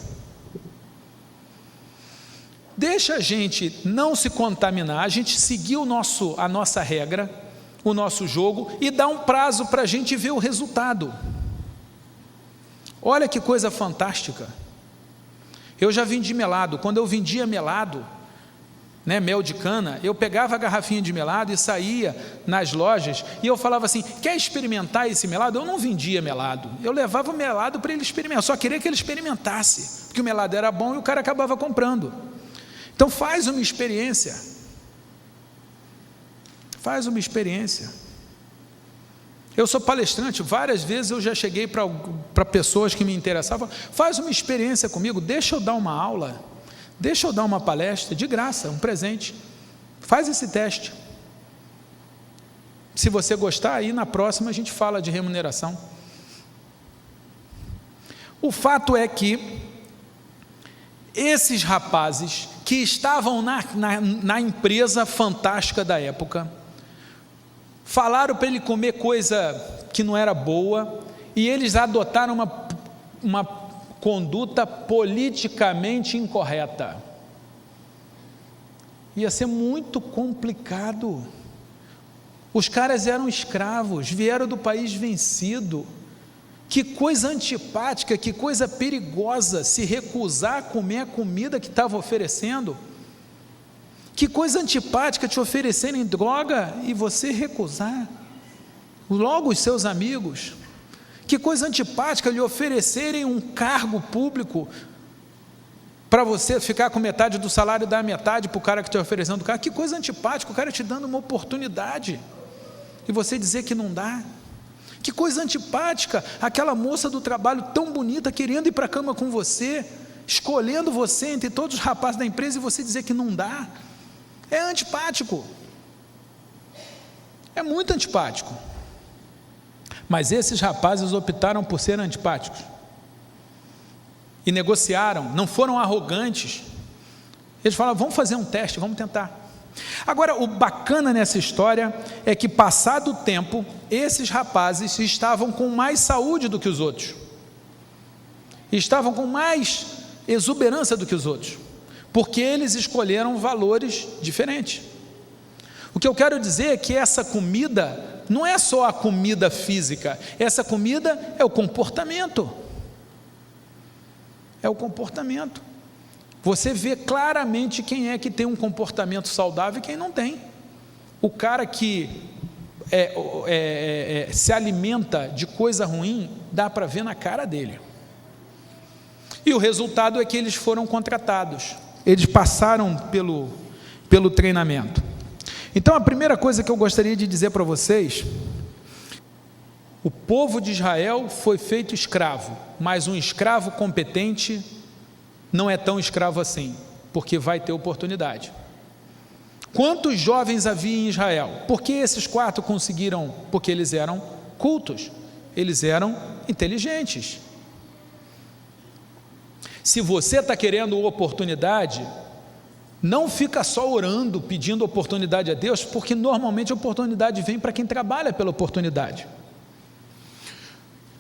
deixa a gente não se contaminar, a gente seguir a nossa regra, o nosso jogo, e dá um prazo para a gente ver o resultado. Olha que coisa fantástica. Eu já vendi melado. Quando eu vendia melado, né, mel de cana, eu pegava a garrafinha de melado e saía nas lojas e eu falava assim: quer experimentar esse melado? Eu não vendia melado, eu levava o melado para ele experimentar, eu só queria que ele experimentasse, porque o melado era bom e o cara acabava comprando. Então faz uma experiência, faz uma experiência. Eu sou palestrante, várias vezes eu já cheguei para pessoas que me interessavam: faz uma experiência comigo, deixa eu dar uma aula, deixa eu dar uma palestra, de graça, um presente, faz esse teste. Se você gostar, aí na próxima a gente fala de remuneração. O fato é que esses rapazes que estavam na empresa fantástica da época, falaram para ele comer coisa que não era boa, e eles adotaram uma conduta politicamente incorreta. Ia ser muito complicado. Os caras eram escravos, vieram do país vencido. Que coisa antipática, que coisa perigosa se recusar a comer a comida que estava oferecendo. Que coisa antipática te oferecerem droga e você recusar. Logo os seus amigos. Que coisa antipática lhe oferecerem um cargo público para você ficar com metade do salário e dar metade para o cara que está oferecendo o cargo. Que coisa antipática, o cara te dando uma oportunidade e você dizer que não dá. Que coisa antipática, aquela moça do trabalho tão bonita querendo ir para a cama com você, escolhendo você entre todos os rapazes da empresa e você dizer que não dá. É antipático, é muito antipático. Mas esses rapazes optaram por ser antipáticos e negociaram, não foram arrogantes. Eles falaram: vamos fazer um teste, vamos tentar. Agora, o bacana nessa história é que, passado o tempo, esses rapazes estavam com mais saúde do que os outros, estavam com mais exuberância do que os outros, porque eles escolheram valores diferentes. O que eu quero dizer é que essa comida não é só a comida física, essa comida é o comportamento. É o comportamento. Você vê claramente quem é que tem um comportamento saudável e quem não tem. O cara que se alimenta de coisa ruim, dá para ver na cara dele. E o resultado é que eles foram contratados, eles passaram pelo treinamento. Então, a primeira coisa que eu gostaria de dizer para vocês: o povo de Israel foi feito escravo, mas um escravo competente não é tão escravo assim, porque vai ter oportunidade. Quantos jovens havia em Israel? Por que esses 4 conseguiram? Porque eles eram cultos, eles eram inteligentes. Se você está querendo oportunidade, não fica só orando, pedindo oportunidade a Deus, porque normalmente a oportunidade vem para quem trabalha pela oportunidade.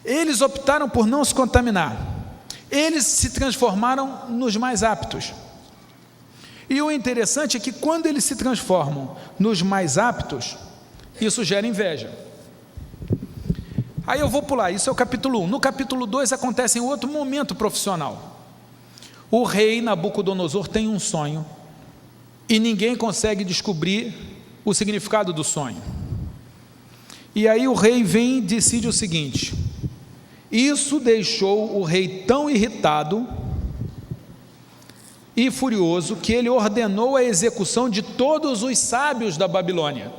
Eles optaram por não se contaminar, eles se transformaram nos mais aptos. E o interessante é que quando eles se transformam nos mais aptos, isso gera inveja. Aí eu vou pular, isso é o capítulo 1. No capítulo 2 acontece em outro momento profissional. O rei Nabucodonosor tem um sonho e ninguém consegue descobrir o significado do sonho. E aí o rei vem e decide o seguinte: isso deixou o rei tão irritado e furioso que ele ordenou a execução de todos os sábios da Babilônia.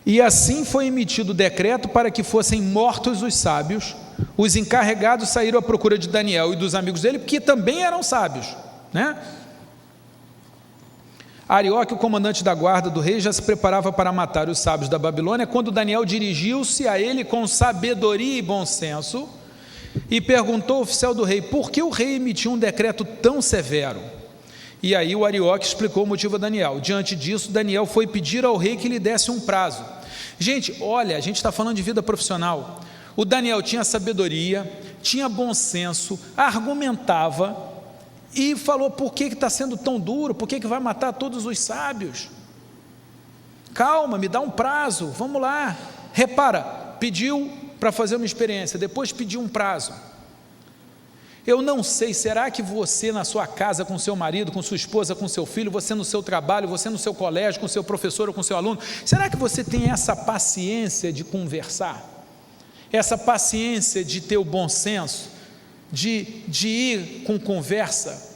E assim foi emitido o decreto para que fossem mortos os sábios. Os encarregados saíram à procura de Daniel e dos amigos dele, que também eram sábios, né? Arioque, o comandante da guarda do rei, já se preparava para matar os sábios da Babilônia, quando Daniel dirigiu-se a ele com sabedoria e bom senso e perguntou ao oficial do rei: por que o rei emitiu um decreto tão severo? E aí o Arioque explicou o motivo a Daniel. Diante disso, Daniel foi pedir ao rei que lhe desse um prazo. Gente, olha, a gente está falando de vida profissional. O Daniel tinha sabedoria, tinha bom senso, argumentava e falou: por que está sendo tão duro? Por que vai matar todos os sábios? Calma, me dá um prazo, vamos lá. Repara, pediu para fazer uma experiência, depois pediu um prazo. Eu não sei, será que você na sua casa, com seu marido, com sua esposa, com seu filho, você no seu trabalho, você no seu colégio, com seu professor ou com seu aluno, será que você tem essa paciência de conversar? Essa paciência de ter o bom senso, de ir com conversa?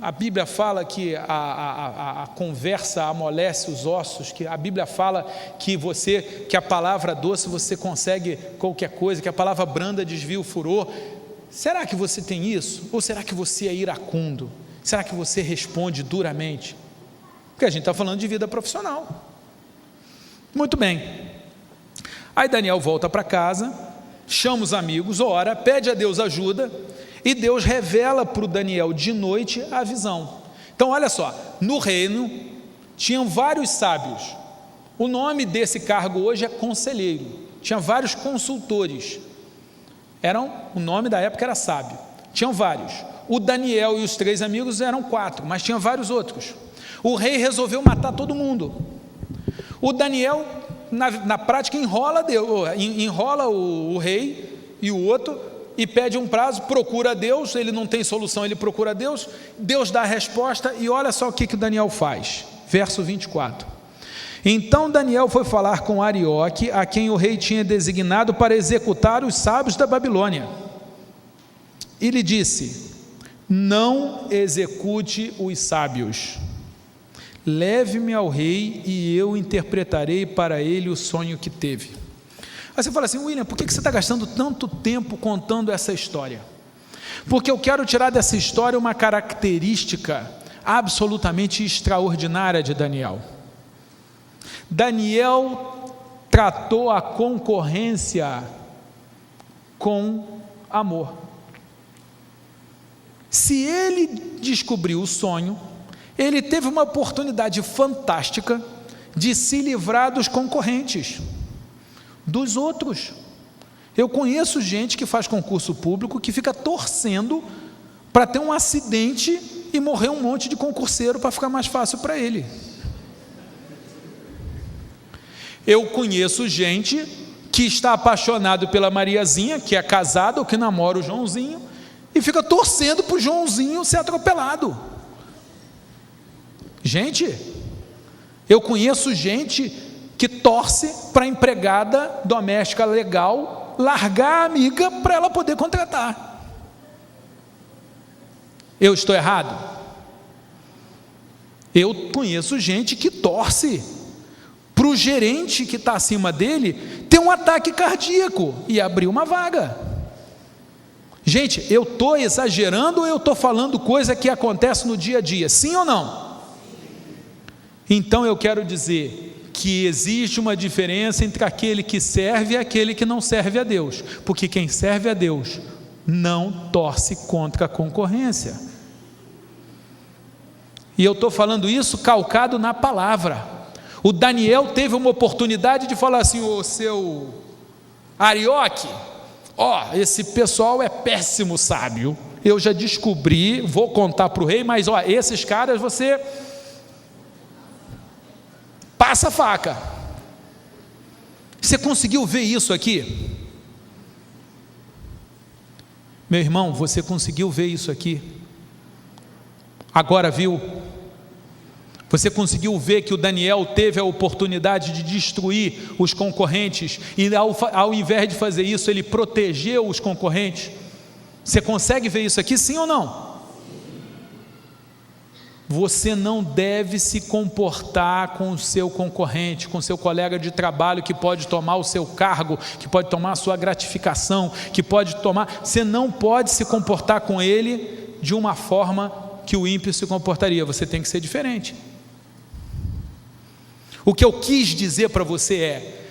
A Bíblia fala que a conversa amolece os ossos, que a Bíblia fala que a palavra doce você consegue qualquer coisa, que a palavra branda desvia o furor. Será que você tem isso? Ou será que você é iracundo? Será que você responde duramente? Porque a gente está falando de vida profissional. Muito bem. Aí Daniel volta para casa, chama os amigos, ora, pede a Deus ajuda, e Deus revela para o Daniel de noite a visão. Então olha só, no reino tinham vários sábios. O nome desse cargo hoje é conselheiro. Tinha vários consultores. O nome da época era sábio. Tinham vários. O Daniel e os 3 amigos eram 4, mas tinha vários outros. O rei resolveu matar todo mundo. O Daniel, na prática, enrola o rei e o outro, e pede um prazo, procura Deus. Ele não tem solução, ele procura Deus. Deus dá a resposta, e olha só o que Daniel faz. Verso 24. Então Daniel foi falar com Arioque, a quem o rei tinha designado para executar os sábios da Babilônia. E lhe disse: não execute os sábios. Leve-me ao rei e eu interpretarei para ele o sonho que teve. Aí você fala assim: William, por que você está gastando tanto tempo contando essa história? Porque eu quero tirar dessa história uma característica absolutamente extraordinária de Daniel. Daniel tratou a concorrência com amor. Se ele descobriu o sonho, ele teve uma oportunidade fantástica de se livrar dos concorrentes, dos outros. Eu conheço gente que faz concurso público que fica torcendo para ter um acidente e morrer um monte de concurseiro para ficar mais fácil para ele. Eu conheço gente que está apaixonado pela Mariazinha, que é casada ou que namora o Joãozinho, e fica torcendo para o Joãozinho ser atropelado. Gente, eu conheço gente que torce para a empregada doméstica legal largar a amiga para ela poder contratar. Eu estou errado? Eu conheço gente que torce para o gerente que está acima dele ter um ataque cardíaco e abrir uma vaga. Gente, eu estou exagerando ou eu estou falando coisa que acontece no dia a dia? Sim ou não? Então eu quero dizer que existe uma diferença entre aquele que serve e aquele que não serve a Deus, porque quem serve a Deus não torce contra a concorrência. E eu estou falando isso calcado na palavra. O Daniel teve uma oportunidade de falar assim: ô seu Arioque, esse pessoal é péssimo sábio, eu já descobri, vou contar para o rei, mas esses caras você passa a faca. Você conseguiu ver isso aqui? Meu irmão, você conseguiu ver isso aqui? Agora viu? Você conseguiu ver que o Daniel teve a oportunidade de destruir os concorrentes e ao invés de fazer isso, ele protegeu os concorrentes? Você consegue ver isso aqui, sim ou não? Você não deve se comportar com o seu concorrente, com o seu colega de trabalho que pode tomar o seu cargo, que pode tomar a sua gratificação, que pode tomar... Você não pode se comportar com ele de uma forma que o ímpio se comportaria. Você tem que ser diferente. O que eu quis dizer para você é: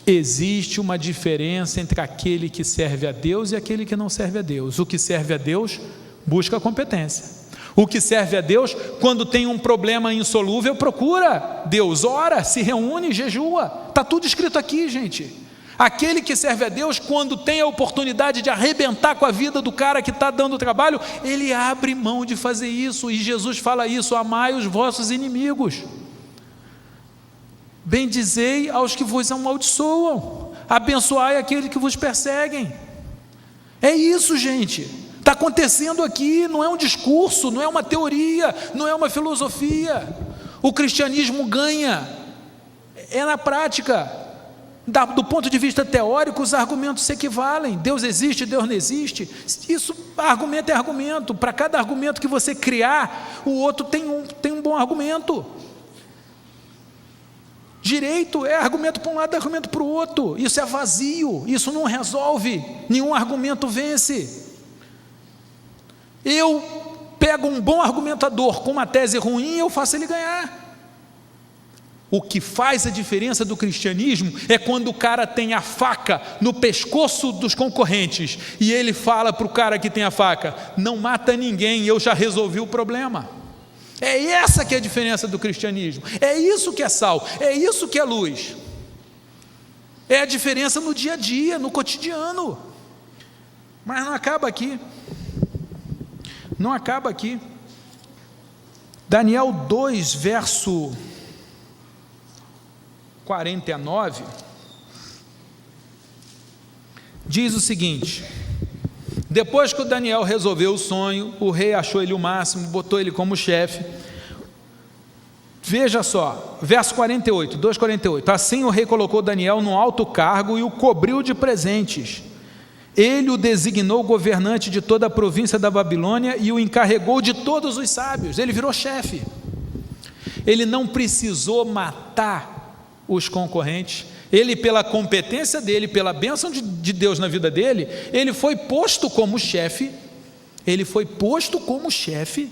existe uma diferença entre aquele que serve a Deus e aquele que não serve a Deus. O que serve a Deus busca competência. O que serve a Deus, quando tem um problema insolúvel, procura Deus, ora, se reúne, jejua. Está tudo escrito aqui, gente. Aquele que serve a Deus, quando tem a oportunidade de arrebentar com a vida do cara que está dando trabalho, ele abre mão de fazer isso. E Jesus fala isso: amai os vossos inimigos, bendizei aos que vos amaldiçoam, abençoai aqueles que vos perseguem. É isso, gente. Está acontecendo aqui, não é um discurso, não é uma teoria, não é uma filosofia. O cristianismo ganha, é na prática. Do ponto de vista teórico, os argumentos se equivalem. Deus existe, Deus não existe. Isso, argumento é argumento. Para cada argumento que você criar, o outro tem um bom argumento. Direito é argumento para um lado, argumento para o outro. Isso é vazio, isso não resolve. Nenhum argumento vence. Eu pego um bom argumentador com uma tese ruim e eu faço ele ganhar. O que faz a diferença do cristianismo é quando o cara tem a faca no pescoço dos concorrentes e ele fala para o cara que tem a faca: não mata ninguém, eu já resolvi o problema. É essa que é a diferença do cristianismo, é isso que é sal, é isso que é luz, é a diferença no dia a dia, no cotidiano. Mas não acaba aqui, não acaba aqui. Daniel 2, verso 49, diz o seguinte: depois que o Daniel resolveu o sonho, o rei achou ele o máximo, botou ele como chefe. Veja só, verso 48, 2:48. Assim o rei colocou Daniel num alto cargo e o cobriu de presentes. Ele o designou governante de toda a província da Babilônia e o encarregou de todos os sábios. Ele virou chefe. Ele não precisou matar os concorrentes. Ele, pela competência dele, pela bênção de Deus na vida dele, ele foi posto como chefe. Ele foi posto como chefe.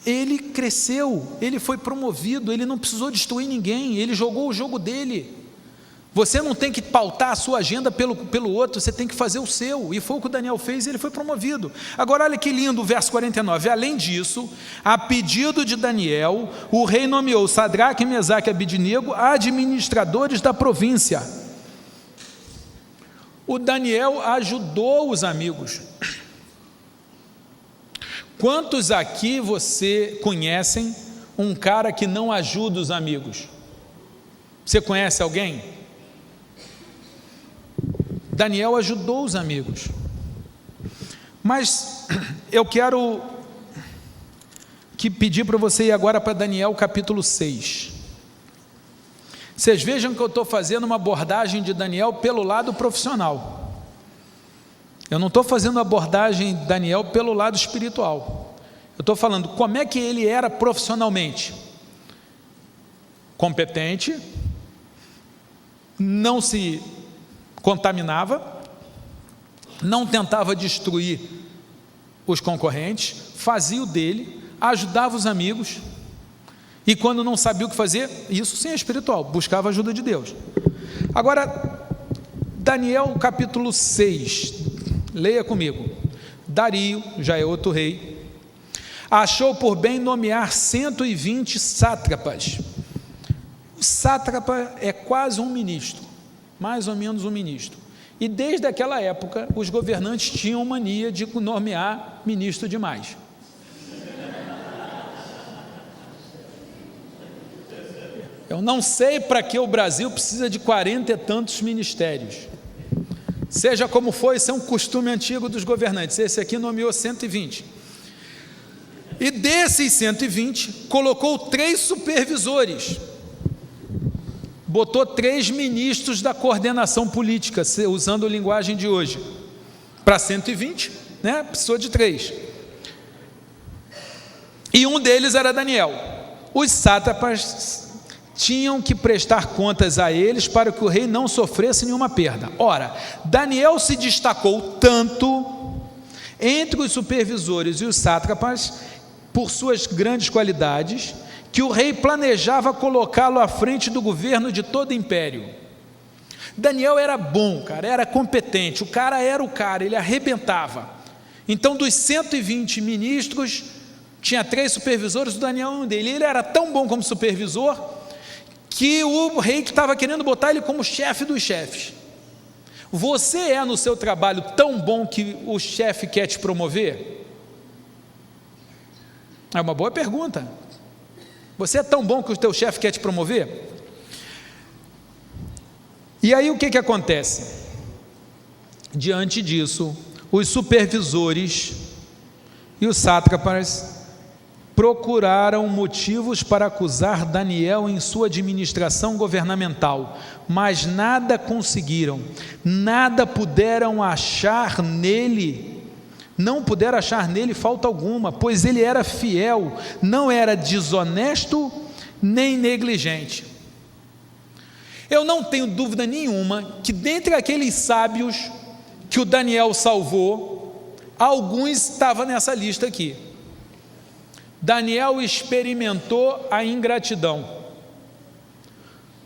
Ele cresceu, ele foi promovido, ele não precisou destruir ninguém, ele jogou o jogo dele. Você não tem que pautar a sua agenda pelo outro, você tem que fazer o seu, e foi o que o Daniel fez e ele foi promovido. Agora olha que lindo o verso 49, além disso, a pedido de Daniel, o rei nomeou Sadraque, Mesaque e Abidnego administradores da província. O Daniel ajudou os amigos. Quantos aqui você conhecem um cara que não ajuda os amigos? Você conhece alguém? Daniel ajudou os amigos. Mas eu quero pedir para você ir agora para Daniel capítulo 6. Vocês vejam que eu estou fazendo uma abordagem de Daniel pelo lado profissional. Eu não estou fazendo abordagem de Daniel pelo lado espiritual. Eu estou falando como é que ele era profissionalmente. Competente, não se contaminava, não tentava destruir os concorrentes, fazia o dele, ajudava os amigos, e quando não sabia o que fazer, isso sim é espiritual, buscava a ajuda de Deus. Agora, Daniel capítulo 6, leia comigo. Dario, já é outro rei, achou por bem nomear 120 sátrapas. O sátrapa é quase um ministro, mais ou menos um ministro. E desde aquela época, os governantes tinham mania de nomear ministro demais. Eu não sei para que o Brasil precisa de 40 e tantos ministérios. Seja como for, isso é um costume antigo dos governantes. Esse aqui nomeou 120. E desses 120, colocou 3 supervisores. Botou 3 ministros da coordenação política, usando a linguagem de hoje. Para 120, né? Precisou de 3. E um deles era Daniel. Os sátrapas tinham que prestar contas a eles para que o rei não sofresse nenhuma perda. Ora, Daniel se destacou tanto entre os supervisores e os sátrapas por suas grandes qualidades, que o rei planejava colocá-lo à frente do governo de todo o império. Daniel era bom, cara, era competente, o cara era o cara, ele arrebentava. Então, dos 120 ministros, tinha 3 supervisores, o Daniel um dele. Ele era tão bom como supervisor, que o rei estava querendo botar ele como chefe dos chefes. Você é no seu trabalho tão bom que o chefe quer te promover? É uma boa pergunta. Você é tão bom que o teu chefe quer te promover? E aí o que acontece? Diante disso, os supervisores e os sátrapas procuraram motivos para acusar Daniel em sua administração governamental, mas nada conseguiram, nada puderam achar nele, não puderam achar nele falta alguma, pois ele era fiel, não era desonesto nem negligente. Eu não tenho dúvida nenhuma que dentre aqueles sábios que o Daniel salvou, alguns estavam nessa lista aqui. Daniel experimentou a ingratidão.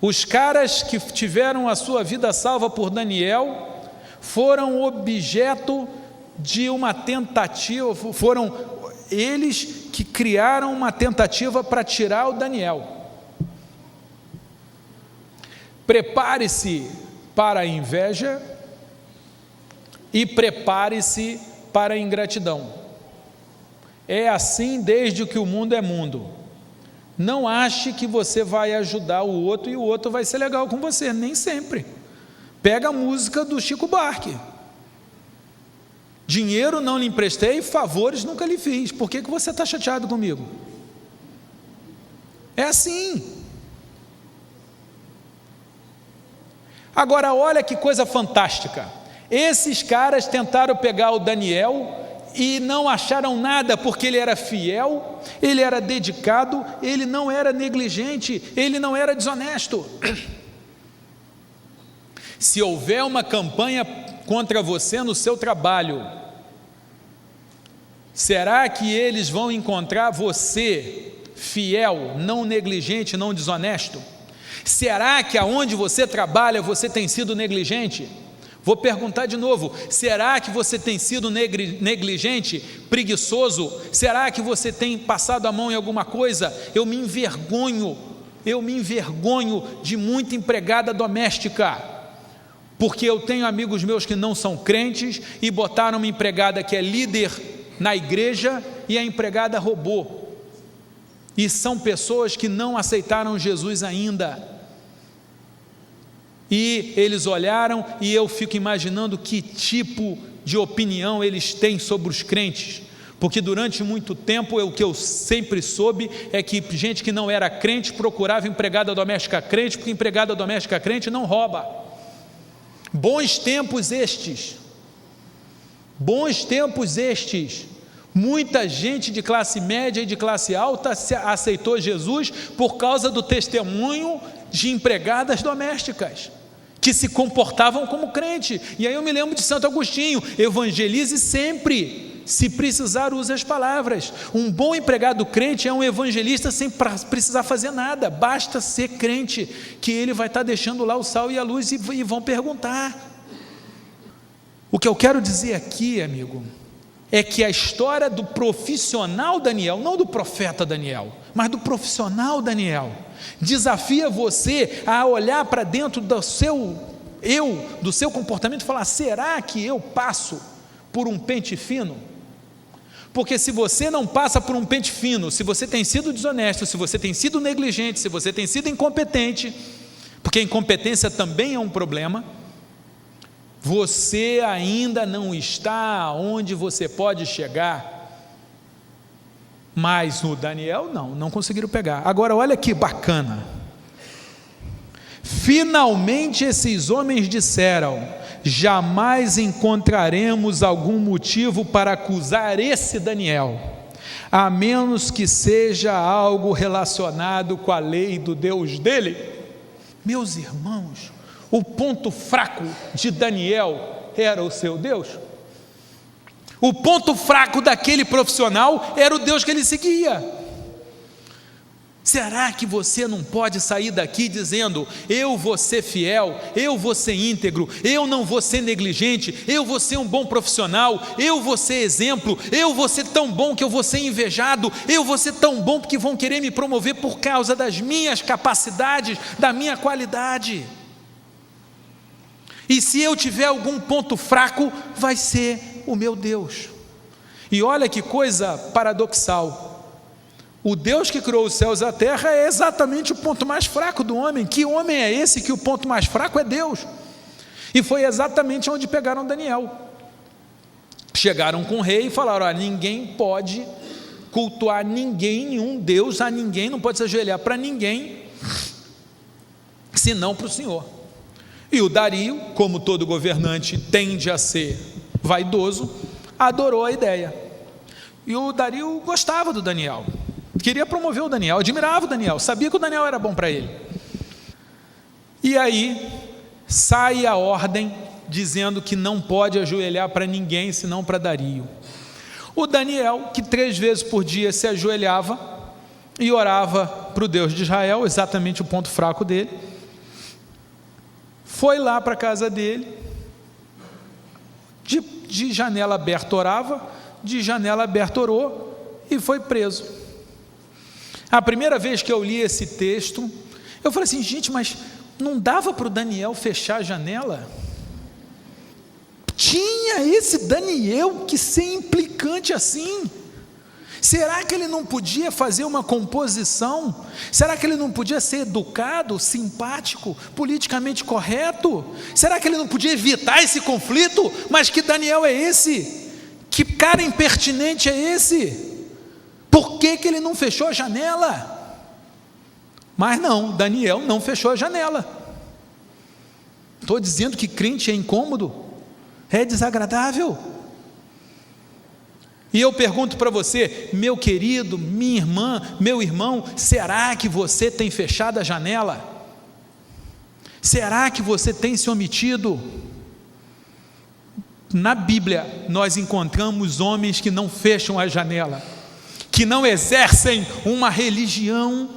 Os caras que tiveram a sua vida salva por Daniel foram objeto de uma tentativa, foram eles que criaram uma tentativa para tirar o Daniel. Prepare-se para a inveja e prepare-se para a ingratidão. É assim desde que o mundo é mundo. Não ache que você vai ajudar o outro e o outro vai ser legal com você, nem sempre. Pega a música do Chico Buarque. Dinheiro não lhe emprestei, favores nunca lhe fiz. Por que você está chateado comigo? É assim. Agora olha que coisa fantástica. Esses caras tentaram pegar o Daniel e não acharam nada, porque ele era fiel, ele era dedicado, ele não era negligente, ele não era desonesto. Se houver uma campanha contra você no seu trabalho, será que eles vão encontrar você fiel, não negligente, não desonesto? Será que aonde você trabalha você tem sido negligente? Vou perguntar de novo, será que você tem sido negligente, preguiçoso? Será que você tem passado a mão em alguma coisa? Eu me envergonho de muita empregada doméstica, porque eu tenho amigos meus que não são crentes e botaram uma empregada que é líder na igreja e a empregada roubou, e são pessoas que não aceitaram Jesus ainda. E eles olharam e eu fico imaginando que tipo de opinião eles têm sobre os crentes, porque durante muito tempo o que eu sempre soube é que gente que não era crente procurava empregada doméstica crente, porque empregada doméstica crente não rouba. Bons tempos estes, muita gente de classe média e de classe alta aceitou Jesus por causa do testemunho de empregadas domésticas que se comportavam como crente. E aí eu me lembro de Santo Agostinho: evangelize sempre, se precisar use as palavras. Um bom empregado crente é um evangelista sem precisar fazer nada, basta ser crente, que ele vai estar deixando lá o sal e a luz, e vão perguntar. O que eu quero dizer aqui, amigo, é que a história do profissional Daniel, não do profeta Daniel, mas do profissional Daniel, desafia você a olhar para dentro do seu comportamento e falar: será que eu passo por um pente fino? Porque se você não passa por um pente fino, se você tem sido desonesto, se você tem sido negligente, se você tem sido incompetente, porque a incompetência também é um problema, você ainda não está onde você pode chegar. Mas no Daniel não conseguiram pegar. Agora olha que bacana, finalmente esses homens disseram: jamais encontraremos algum motivo para acusar esse Daniel, a menos que seja algo relacionado com a lei do Deus dele. Meus irmãos, o ponto fraco de Daniel era o seu Deus. O ponto fraco daquele profissional era o Deus que ele seguia. Será que você não pode sair daqui dizendo: eu vou ser fiel, eu vou ser íntegro, eu não vou ser negligente, eu vou ser um bom profissional, eu vou ser exemplo, eu vou ser tão bom que eu vou ser invejado, eu vou ser tão bom porque vão querer me promover por causa das minhas capacidades, da minha qualidade. E se eu tiver algum ponto fraco, vai ser o meu Deus. E olha que coisa paradoxal: o Deus que criou os céus e a terra é exatamente o ponto mais fraco do homem. Que homem é esse que o ponto mais fraco é Deus? E foi exatamente onde pegaram Daniel. chegaram com o rei e falaram: olha, ninguém pode cultuar ninguém, nenhum Deus a ninguém, não pode se ajoelhar para ninguém, senão para o Senhor. E o Dario, como todo governante tende a ser vaidoso, adorou a ideia. E o Dario gostava do Daniel, queria promover o Daniel, admirava o Daniel, sabia que o Daniel era bom para ele. E aí sai a ordem dizendo que não pode ajoelhar para ninguém senão para Dario. O Daniel, que 3 vezes por dia se ajoelhava e orava para o Deus de Israel, exatamente o ponto fraco dele, foi lá para a casa dele, de janela aberta orava, de janela aberta orou e foi preso. A primeira vez que eu li esse texto, eu falei assim: gente, mas não dava para o Daniel fechar a janela? Tinha esse Daniel que ser implicante assim? Será que ele não podia fazer uma composição? Será que ele não podia ser educado, simpático, politicamente correto? Será que ele não podia evitar esse conflito? Mas que Daniel é esse? Que cara impertinente é esse? Por que ele não fechou a janela? Mas não, Daniel não fechou a janela. Estou dizendo que crente é incômodo? É desagradável? E eu pergunto para você, meu querido, minha irmã, meu irmão, será que você tem fechado a janela? Será que você tem se omitido? Na Bíblia nós encontramos homens que não fecham a janela, que não exercem uma religião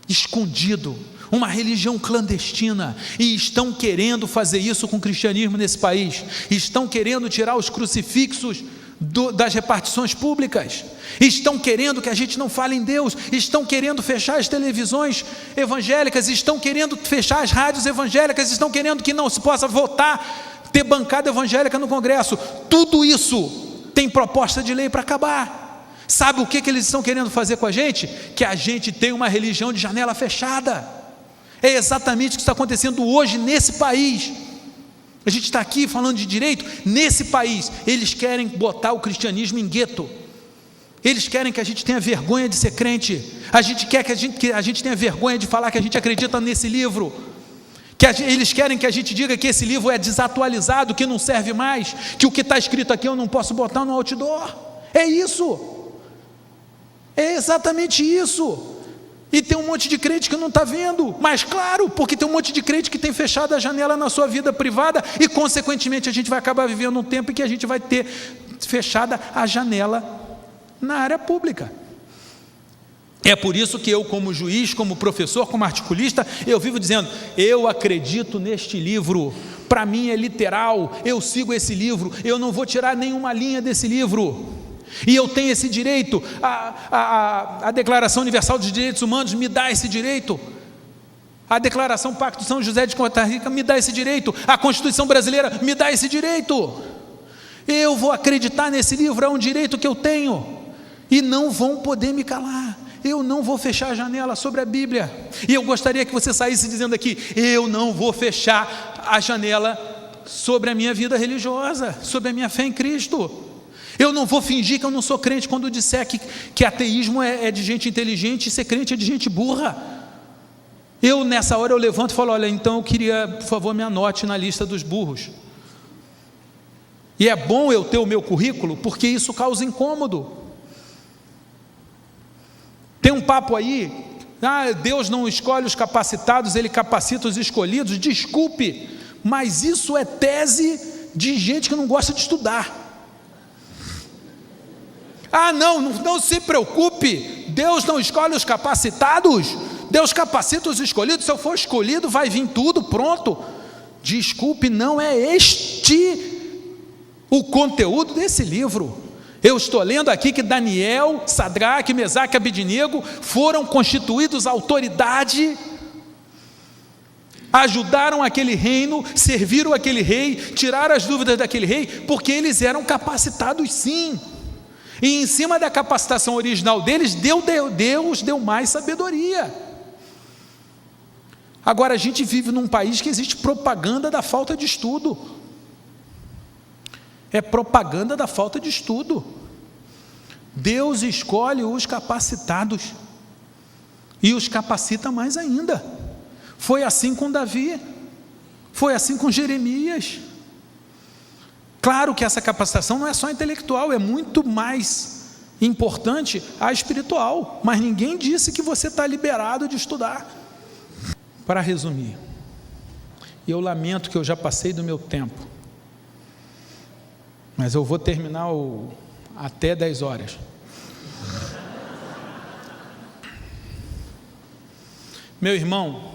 escondido, uma religião clandestina, e estão querendo fazer isso com o cristianismo nesse país, estão querendo tirar os crucifixos das repartições públicas, estão querendo que a gente não fale em Deus, estão querendo fechar as televisões evangélicas, estão querendo fechar as rádios evangélicas, estão querendo que não se possa votar, ter bancada evangélica no Congresso. Tudo isso tem proposta de lei para acabar. Sabe o que eles estão querendo fazer com a gente? Que a gente tenha uma religião de janela fechada. É exatamente o que está acontecendo hoje nesse país. A gente está aqui falando de direito. Nesse país eles querem botar o cristianismo em gueto. Eles querem que a gente tenha vergonha de ser crente. A gente quer que a gente tenha vergonha de falar que a gente acredita nesse livro. Eles querem que a gente diga que esse livro é desatualizado, que não serve mais, que o que está escrito aqui eu não posso botar no outdoor. É isso. É exatamente isso. E tem um monte de crente que não está vendo, mas claro, porque tem um monte de crente que tem fechado a janela na sua vida privada, e consequentemente a gente vai acabar vivendo um tempo em que a gente vai ter fechada a janela na área pública. É por isso que eu, como juiz, como professor, como articulista, eu vivo dizendo: eu acredito neste livro, para mim é literal, eu sigo esse livro, eu não vou tirar nenhuma linha desse livro. E eu tenho esse direito, a Declaração Universal dos Direitos Humanos me dá esse direito, a Declaração Pacto de São José de Costa Rica me dá esse direito, a Constituição Brasileira me dá esse direito. Eu vou acreditar nesse livro, é um direito que eu tenho, e não vão poder me calar. Eu não vou fechar a janela sobre a Bíblia. E eu gostaria que você saísse dizendo aqui: eu não vou fechar a janela sobre a minha vida religiosa, sobre a minha fé em Cristo. Eu não vou fingir que eu não sou crente quando disser que ateísmo é de gente inteligente e ser crente é de gente burra. Nessa hora eu levanto e falo: olha, então eu queria, por favor, me anote na lista dos burros. E é bom eu ter o meu currículo, porque isso causa incômodo. Tem um papo aí: Deus não escolhe os capacitados, Ele capacita os escolhidos. Desculpe, mas isso é tese de gente que não gosta de estudar. Não se preocupe, Deus não escolhe os capacitados, Deus capacita os escolhidos. Se eu for escolhido, vai vir tudo pronto. Desculpe, não é este o conteúdo desse livro. Eu estou lendo aqui que Daniel, Sadraque, Mesaque e Abednego foram constituídos autoridade, ajudaram aquele reino, serviram aquele rei, tiraram as dúvidas daquele rei, porque eles eram capacitados sim. E em cima da capacitação original deles, Deus deu mais sabedoria. Agora, a gente vive num país que existe propaganda da falta de estudo. É propaganda da falta de estudo. Deus escolhe os capacitados e os capacita mais ainda. Foi assim com Davi, foi assim com Jeremias. Claro que essa capacitação não é só intelectual, é muito mais importante a espiritual, mas ninguém disse que você está liberado de estudar. Para resumir, eu lamento que eu já passei do meu tempo, mas eu vou terminar até 10 horas. Meu irmão,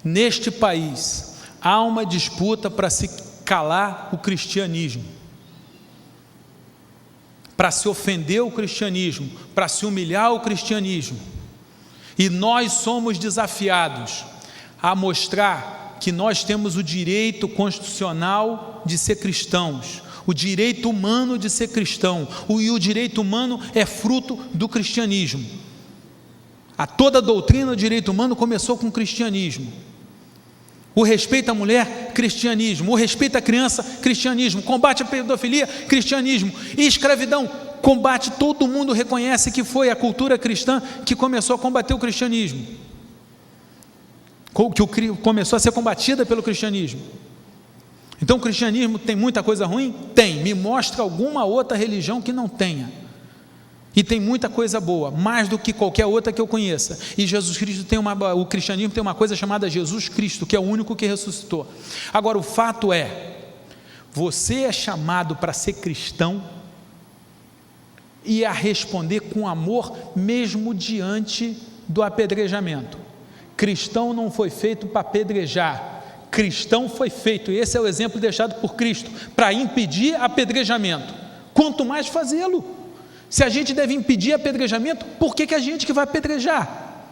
neste país há uma disputa para se calar o cristianismo, para se ofender o cristianismo, para se humilhar o cristianismo, e nós somos desafiados a mostrar que nós temos o direito constitucional de ser cristãos, o direito humano de ser cristão, e o direito humano é fruto do cristianismo. Toda a doutrina do direito humano começou com o cristianismo. O respeito à mulher, cristianismo. O respeito à criança, cristianismo. Combate à pedofilia, cristianismo. E escravidão, combate, todo mundo reconhece que foi a cultura cristã que começou a combater o cristianismo, que começou a ser combatida pelo cristianismo. Então o cristianismo tem muita coisa ruim? Tem. Me mostra alguma outra religião que não tenha. E tem muita coisa boa, mais do que qualquer outra que eu conheça. E Jesus Cristo o cristianismo tem uma coisa chamada Jesus Cristo, que é o único que ressuscitou. Agora, o fato é, você é chamado para ser cristão e a responder com amor, mesmo diante do apedrejamento. Cristão não foi feito para apedrejar. Cristão foi feito, e esse é o exemplo deixado por Cristo, para impedir apedrejamento. Quanto mais fazê-lo. Se a gente deve impedir apedrejamento, por que a gente que vai apedrejar?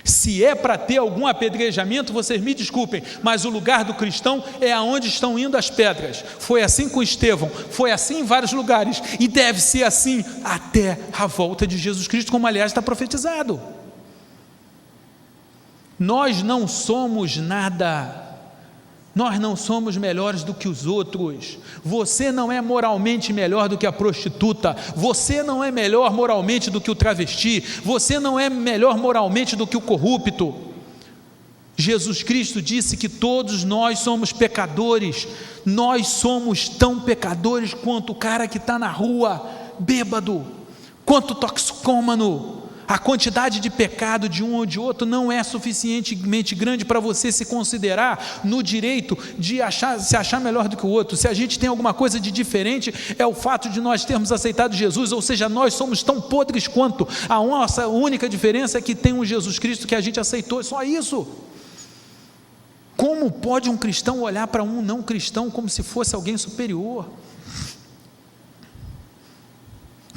Se é para ter algum apedrejamento, vocês me desculpem, mas o lugar do cristão é aonde estão indo as pedras. Foi assim com Estevão, foi assim em vários lugares, e deve ser assim até a volta de Jesus Cristo, como aliás está profetizado. Nós não somos nada. Nós não somos melhores do que os outros. Você não é moralmente melhor do que a prostituta. Você não é melhor moralmente do que o travesti. Você não é melhor moralmente do que o corrupto. Jesus Cristo disse que todos nós somos pecadores. Nós somos tão pecadores quanto o cara que está na rua, bêbado, quanto o toxicômano. A quantidade de pecado de um ou de outro não é suficientemente grande para você se considerar no direito de se achar melhor do que o outro. Se a gente tem alguma coisa de diferente, é o fato de nós termos aceitado Jesus, ou seja, nós somos tão podres quanto. A nossa única diferença é que tem um Jesus Cristo que a gente aceitou, é só isso. Como pode um cristão olhar para um não cristão como se fosse alguém superior?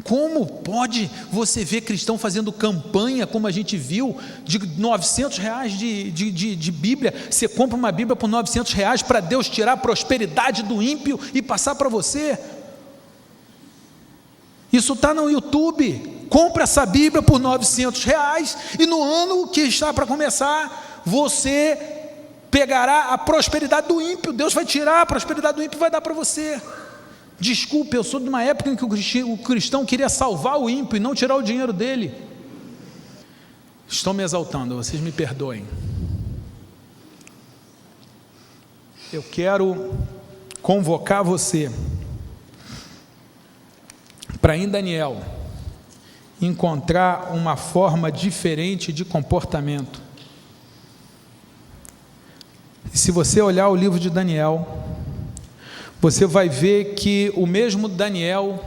Como pode você ver cristão fazendo campanha, como a gente viu, de R$900 de Bíblia? Você compra uma Bíblia por R$900 para Deus tirar a prosperidade do ímpio e passar para você? Isso está no YouTube. Compra essa Bíblia por R$900 e no ano que está para começar, você pegará a prosperidade do ímpio. Deus vai tirar a prosperidade do ímpio e vai dar para você. Desculpe, eu sou de uma época em que o cristão queria salvar o ímpio e não tirar o dinheiro dele. Estou me exaltando, vocês me perdoem. Eu quero convocar você para em Daniel encontrar uma forma diferente de comportamento. E se você olhar o livro de Daniel, você vai ver que o mesmo Daniel,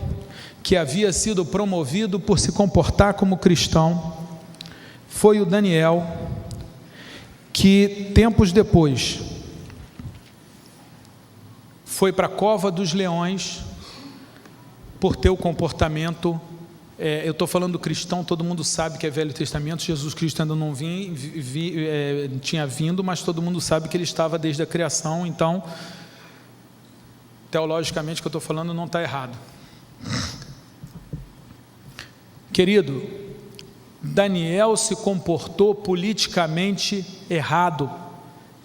que havia sido promovido por se comportar como cristão, foi o Daniel que, tempos depois, foi para a cova dos leões por ter o comportamento. Eu estou falando do cristão, todo mundo sabe que é Velho Testamento, Jesus Cristo ainda não tinha vindo, mas todo mundo sabe que ele estava desde a criação, então teologicamente o que eu estou falando não está errado. Querido, Daniel se comportou politicamente errado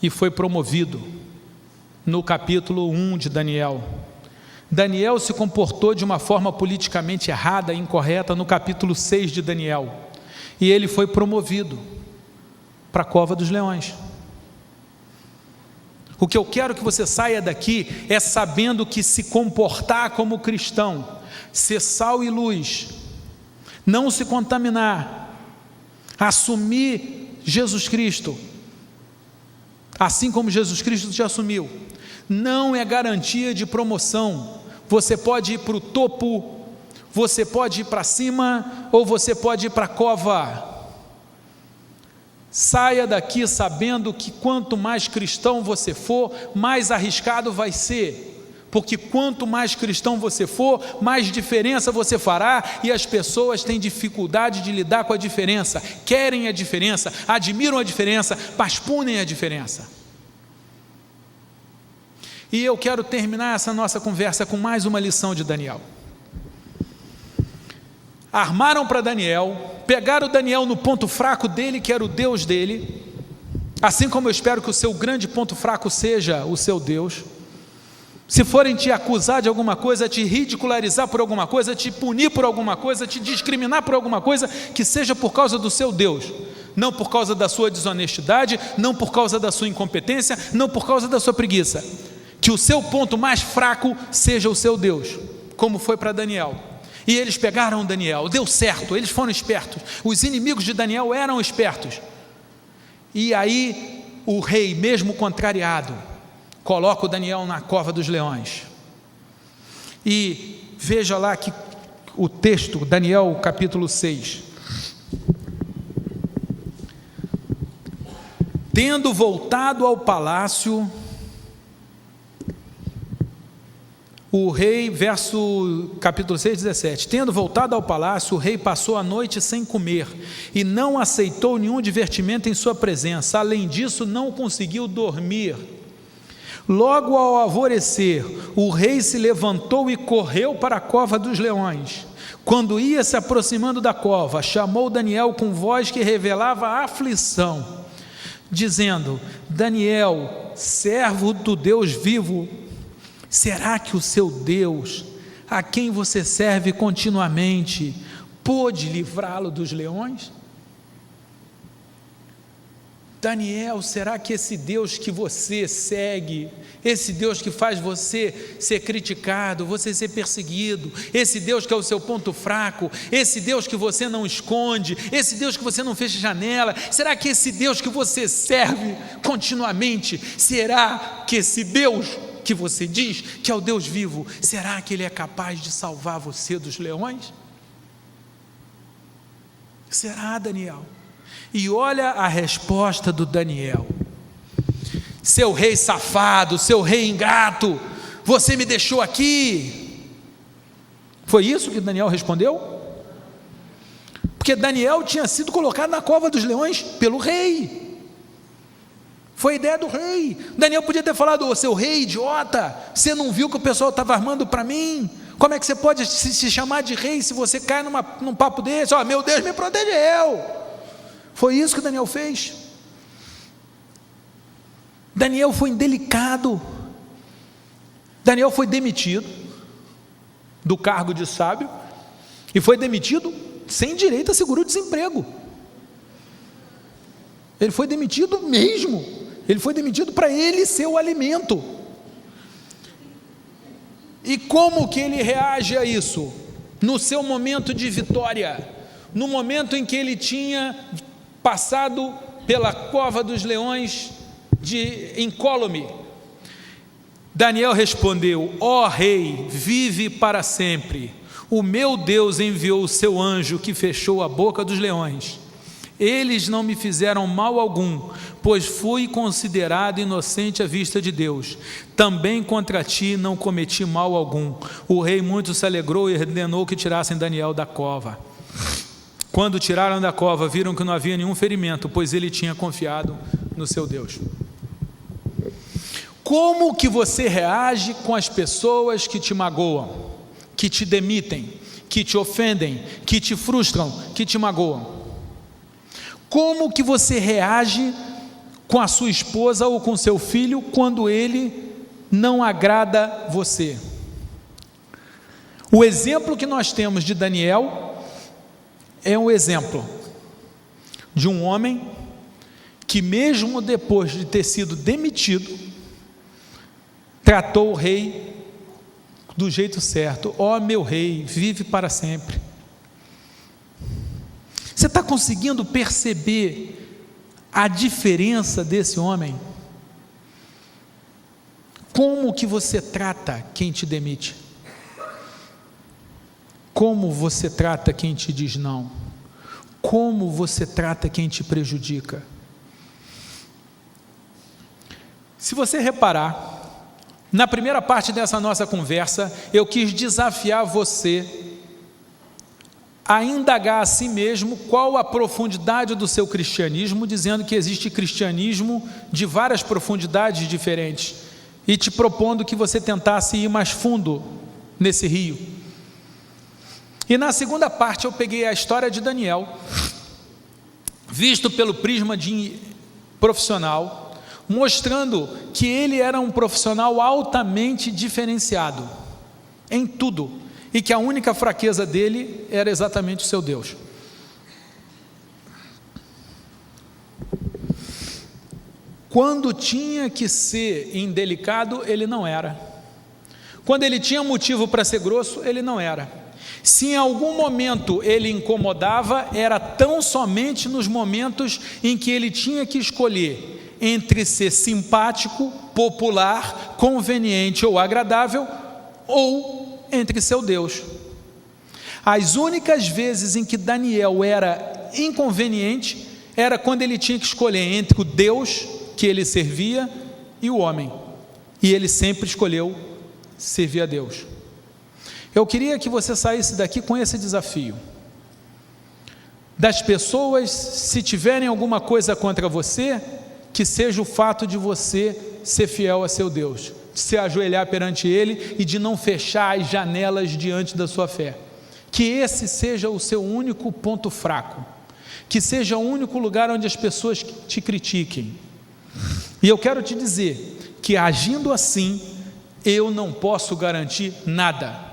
e foi promovido no capítulo 1 de Daniel. Daniel se comportou de uma forma politicamente errada e incorreta no capítulo 6 de Daniel, e ele foi promovido para a cova dos leões. O que eu quero que você saia daqui é sabendo que se comportar como cristão, ser sal e luz, não se contaminar, assumir Jesus Cristo, assim como Jesus Cristo te assumiu, não é garantia de promoção. Você pode ir para o topo, você pode ir para cima, ou você pode ir para a cova. Saia daqui sabendo que quanto mais cristão você for, mais arriscado vai ser, porque quanto mais cristão você for, mais diferença você fará, e as pessoas têm dificuldade de lidar com a diferença, querem a diferença, admiram a diferença, mas punem a diferença. E eu quero terminar essa nossa conversa com mais uma lição de Daniel. Armaram para Daniel, pegaram Daniel no ponto fraco dele, que era o Deus dele, assim como eu espero que o seu grande ponto fraco seja o seu Deus. Se forem te acusar de alguma coisa, te ridicularizar por alguma coisa, te punir por alguma coisa, te discriminar por alguma coisa, que seja por causa do seu Deus, não por causa da sua desonestidade, não por causa da sua incompetência, não por causa da sua preguiça. Que o seu ponto mais fraco seja o seu Deus, como foi para Daniel. E eles pegaram Daniel, deu certo, eles foram espertos, os inimigos de Daniel eram espertos. E aí o rei, mesmo contrariado, coloca o Daniel na cova dos leões. E veja lá que o texto, Daniel capítulo 6. Tendo voltado ao palácio, o rei, capítulo 6, 17, tendo voltado ao palácio, o rei passou a noite sem comer, e não aceitou nenhum divertimento em sua presença, além disso não conseguiu dormir. Logo ao alvorecer, o rei se levantou e correu para a cova dos leões. Quando ia se aproximando da cova, chamou Daniel com voz que revelava aflição, dizendo: Daniel, servo do Deus vivo, será que o seu Deus, a quem você serve continuamente, pôde livrá-lo dos leões? Daniel, será que esse Deus que você segue, esse Deus que faz você ser criticado, você ser perseguido, esse Deus que é o seu ponto fraco, esse Deus que você não esconde, esse Deus que você não fecha janela, será que esse Deus que você serve continuamente, será que esse Deus que você diz que é o Deus vivo, será que Ele é capaz de salvar você dos leões? Será, Daniel? E olha a resposta do Daniel: seu rei safado, seu rei ingrato, você me deixou aqui. Foi isso que Daniel respondeu? Porque Daniel tinha sido colocado na cova dos leões pelo rei. Foi a ideia do rei. Daniel podia ter falado: ô seu rei idiota, você não viu que o pessoal estava armando para mim? Como é que você pode se chamar de rei se você cai num papo desse? Ó, meu Deus me protegeu. Foi isso que Daniel fez. Daniel foi indelicado. Daniel foi demitido do cargo de sábio e foi demitido sem direito a seguro-desemprego. Ele foi demitido mesmo. Ele foi demitido para ele ser o alimento. E como que ele reage a isso? No seu momento de vitória, no momento em que ele tinha passado pela cova dos leões incólume, Daniel respondeu: ó rei, vive para sempre. O meu Deus enviou o seu anjo que fechou a boca dos leões. Eles não me fizeram mal algum, pois fui considerado inocente à vista de Deus. Também contra ti não cometi mal algum. O rei muito se alegrou e ordenou que tirassem Daniel da cova. Quando tiraram da cova, viram que não havia nenhum ferimento, pois ele tinha confiado no seu Deus. Como que você reage com as pessoas que te magoam, que te demitem, que te ofendem, que te frustram, que te magoam? Como que você reage com a sua esposa ou com seu filho quando ele não agrada você? O exemplo que nós temos de Daniel é um exemplo de um homem que, mesmo depois de ter sido demitido, tratou o rei do jeito certo. Ó, meu rei, vive para sempre. Você está conseguindo perceber a diferença desse homem? Como que você trata quem te demite? Como você trata quem te diz não? Como você trata quem te prejudica? Se você reparar, na primeira parte dessa nossa conversa, eu quis desafiar você a indagar a si mesmo qual a profundidade do seu cristianismo, dizendo que existe cristianismo de várias profundidades diferentes, e te propondo que você tentasse ir mais fundo nesse rio. E na segunda parte eu peguei a história de Daniel, visto pelo prisma de profissional, mostrando que ele era um profissional altamente diferenciado em tudo, e que a única fraqueza dele era exatamente o seu Deus. Quando tinha que ser indelicado, ele não era. Quando ele tinha motivo para ser grosso, ele não era. Se em algum momento ele incomodava, era tão somente nos momentos em que ele tinha que escolher entre ser simpático, popular, conveniente ou agradável, ou entre seu Deus. As únicas vezes em que Daniel era inconveniente, era quando ele tinha que escolher entre o Deus que ele servia e o homem, e ele sempre escolheu servir a Deus. Eu queria que você saísse daqui com esse desafio: das pessoas, se tiverem alguma coisa contra você, que seja o fato de você ser fiel a seu Deus, de se ajoelhar perante Ele e de não fechar as janelas diante da sua fé. Que esse seja o seu único ponto fraco, que seja o único lugar onde as pessoas te critiquem. E eu quero te dizer que, agindo assim, eu não posso garantir nada,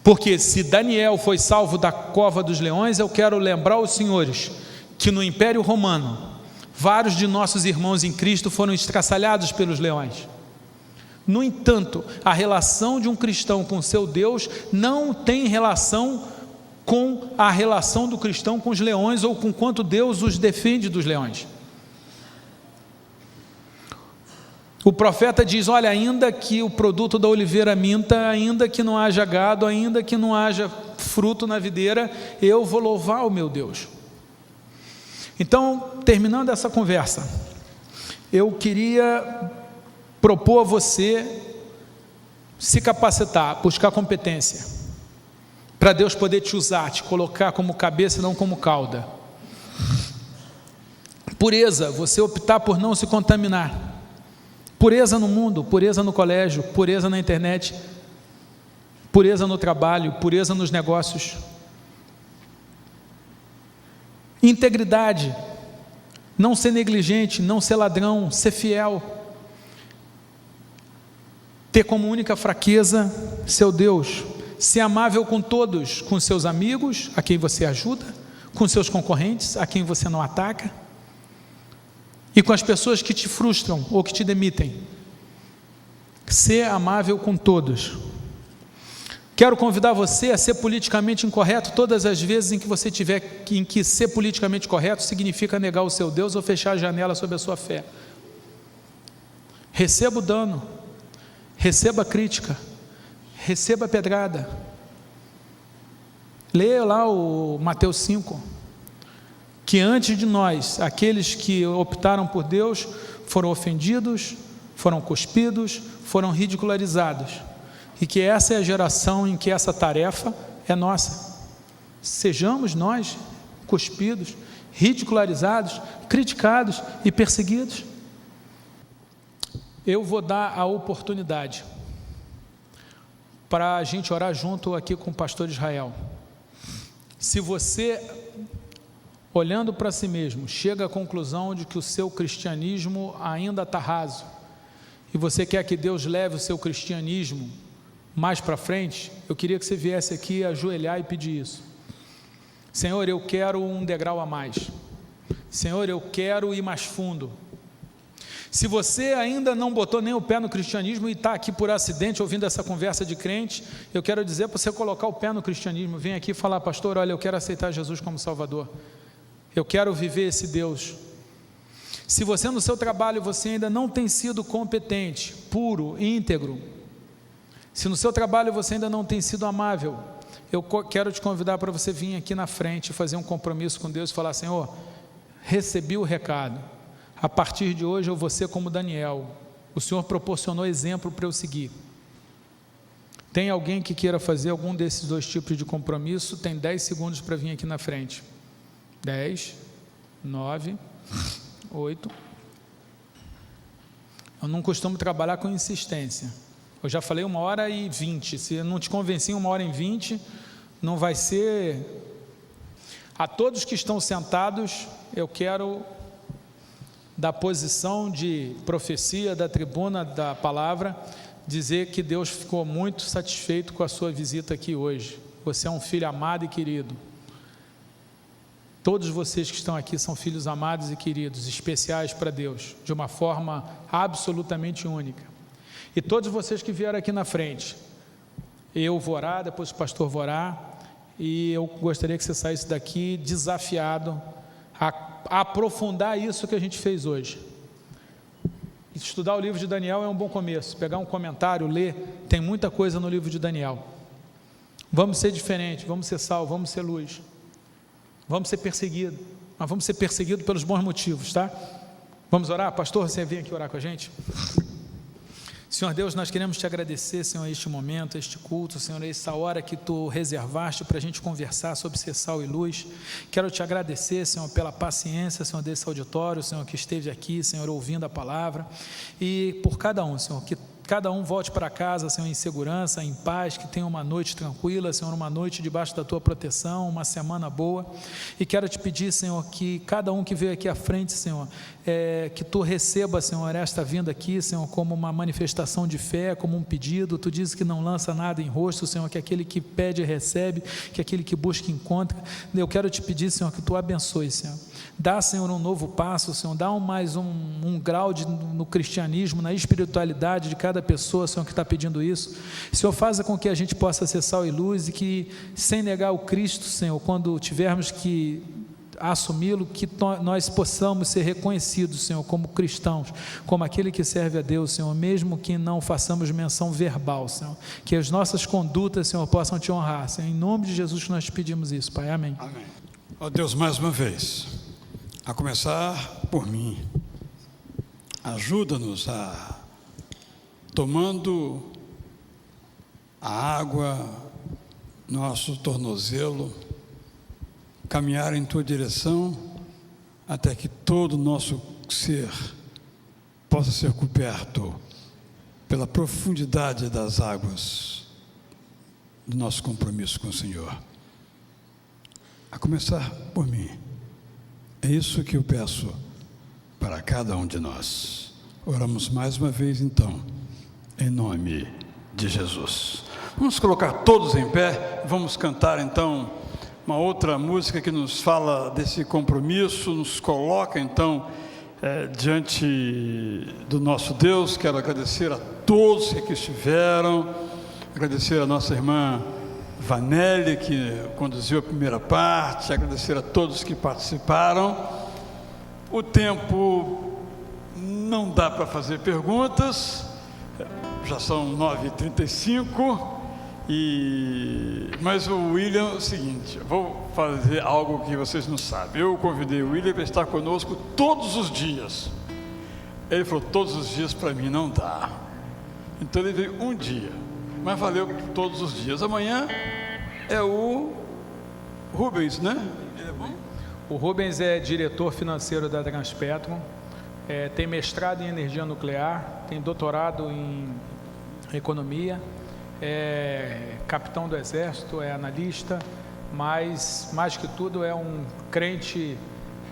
porque se Daniel foi salvo da cova dos leões, eu quero lembrar aos senhores que no Império Romano, vários de nossos irmãos em Cristo foram estraçalhados pelos leões. No entanto, a relação de um cristão com seu Deus não tem relação com a relação do cristão com os leões, ou com quanto Deus os defende dos leões. O profeta diz: olha, ainda que o produto da oliveira minta, ainda que não haja gado, ainda que não haja fruto na videira, eu vou louvar o meu Deus. Então, terminando essa conversa, eu queria propor a você se capacitar, buscar competência, para Deus poder te usar, te colocar como cabeça e não como cauda. Pureza, você optar por não se contaminar. Pureza no mundo, pureza no colégio, pureza na internet, pureza no trabalho, pureza nos negócios. Integridade, não ser negligente, não ser ladrão, ser fiel. Ter como única fraqueza seu Deus. Ser amável com todos, com seus amigos, a quem você ajuda, com seus concorrentes, a quem você não ataca, e com as pessoas que te frustram ou que te demitem. Ser amável com todos. Quero convidar você a ser politicamente incorreto todas as vezes em que você tiver em que ser politicamente correto significa negar o seu Deus ou fechar a janela sobre a sua fé. Receba o dano, receba a crítica, receba a pedrada. Leia lá o Mateus 5, que antes de nós, aqueles que optaram por Deus, foram ofendidos, foram cuspidos, foram ridicularizados, e que essa é a geração em que essa tarefa é nossa. Sejamos nós cuspidos, ridicularizados, criticados e perseguidos. Eu vou dar a oportunidade para a gente orar junto aqui com o pastor Israel. Se você, olhando para si mesmo, chega à conclusão de que o seu cristianismo ainda está raso, e você quer que Deus leve o seu cristianismo mais para frente, eu queria que você viesse aqui ajoelhar e pedir isso. Senhor, eu quero um degrau a mais. Senhor, eu quero ir mais fundo. Se você ainda não botou nem o pé no cristianismo e está aqui por acidente ouvindo essa conversa de crente, eu quero dizer para você colocar o pé no cristianismo. Vem aqui falar: pastor, olha, eu quero aceitar Jesus como Salvador. Eu quero viver esse Deus. Se você no seu trabalho você ainda não tem sido competente, puro, íntegro, se no seu trabalho você ainda não tem sido amável, eu quero te convidar para você vir aqui na frente e fazer um compromisso com Deus e falar: Senhor, recebi o recado, a partir de hoje eu vou ser como Daniel, o Senhor proporcionou exemplo para eu seguir. Tem alguém que queira fazer algum desses dois tipos de compromisso? Tem 10 segundos para vir aqui na frente. 10, 9, 8. Eu não costumo trabalhar com insistência. Eu já falei 1h20. Se eu não te convenci em 1h20, não vai ser. A todos que estão sentados, eu quero, da posição de profecia, da tribuna da palavra, dizer que Deus ficou muito satisfeito com a sua visita aqui hoje. Você é um filho amado e querido. Todos vocês que estão aqui são filhos amados e queridos, especiais para Deus, de uma forma absolutamente única. E todos vocês que vieram aqui na frente, eu vou orar, depois o pastor vai orar, e eu gostaria que você saísse daqui desafiado a aprofundar isso que a gente fez hoje. Estudar o livro de Daniel é um bom começo, pegar um comentário, ler, tem muita coisa no livro de Daniel. Vamos ser diferentes, vamos ser sal, vamos ser luz. Vamos ser perseguidos, mas vamos ser perseguidos pelos bons motivos, tá? Vamos orar? Pastor, você vem aqui orar com a gente? Senhor Deus, nós queremos te agradecer, Senhor, este momento, este culto, Senhor, essa hora que tu reservaste para a gente conversar sobre ser sal e luz. Quero te agradecer, Senhor, pela paciência, Senhor, desse auditório, Senhor, que esteve aqui, Senhor, ouvindo a palavra, e por cada um, Senhor, que cada um volte para casa, Senhor, em segurança, em paz, que tenha uma noite tranquila, Senhor, uma noite debaixo da tua proteção, uma semana boa. E quero te pedir, Senhor, que cada um que veio aqui à frente, Senhor, que tu receba, Senhor, esta vinda aqui, Senhor, como uma manifestação de fé, como um pedido. Tu dizes que não lança nada em rosto, Senhor, que aquele que pede recebe, que aquele que busca encontra. Eu quero te pedir, Senhor, que tu abençoe, Senhor. Dá, Senhor, um novo passo, Senhor, dá mais um grau no cristianismo, na espiritualidade de cada pessoa, Senhor, que está pedindo isso. Senhor, faça com que a gente possa ser sal e luz e que, sem negar o Cristo, Senhor, quando tivermos que assumi-lo, que nós possamos ser reconhecidos, Senhor, como cristãos, como aquele que serve a Deus, Senhor, mesmo que não façamos menção verbal, Senhor, que as nossas condutas, Senhor, possam te honrar, Senhor, em nome de Jesus que nós te pedimos isso, Pai, amém. Amém. Ó Deus, mais uma vez, a começar por mim, ajuda-nos a, tomando a água, nosso tornozelo, caminhar em tua direção, até que todo o nosso ser possa ser coberto pela profundidade das águas do nosso compromisso com o Senhor. A começar por mim. É isso que eu peço para cada um de nós. Oramos mais uma vez então, em nome de Jesus. Vamos colocar todos em pé, vamos cantar então uma outra música que nos fala desse compromisso, nos coloca então diante do nosso Deus. Quero agradecer a todos que aqui estiveram, agradecer a nossa irmã Vanelli, que conduziu a primeira parte, agradecer a todos que participaram. O tempo não dá para fazer perguntas, já são 9h35, mas o William, é o seguinte, vou fazer algo que vocês não sabem. Eu convidei o William para estar conosco todos os dias. Ele falou: todos os dias para mim não dá. Então ele veio um dia, mas valeu todos os dias. Amanhã é o Rubens, né? Ele é bom? O Rubens é diretor financeiro da Transpetro, tem mestrado em energia nuclear, tem doutorado em economia, é capitão do exército, é analista, mas mais que tudo é um crente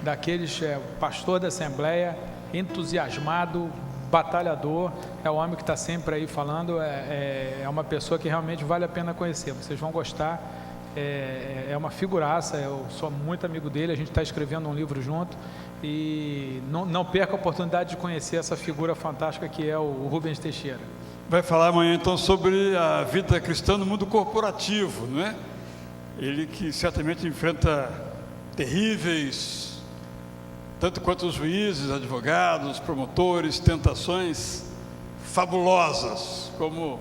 daqueles, pastor da Assembleia, entusiasmado, batalhador, é o homem que está sempre aí falando, é uma pessoa que realmente vale a pena conhecer, vocês vão gostar, é uma figuraça, eu sou muito amigo dele, a gente está escrevendo um livro junto, e não perca a oportunidade de conhecer essa figura fantástica que é o Rubens Teixeira. Vai falar amanhã então sobre a vida cristã no mundo corporativo, não é? Ele que certamente enfrenta terríveis, tanto quanto os juízes, advogados, promotores, tentações fabulosas, como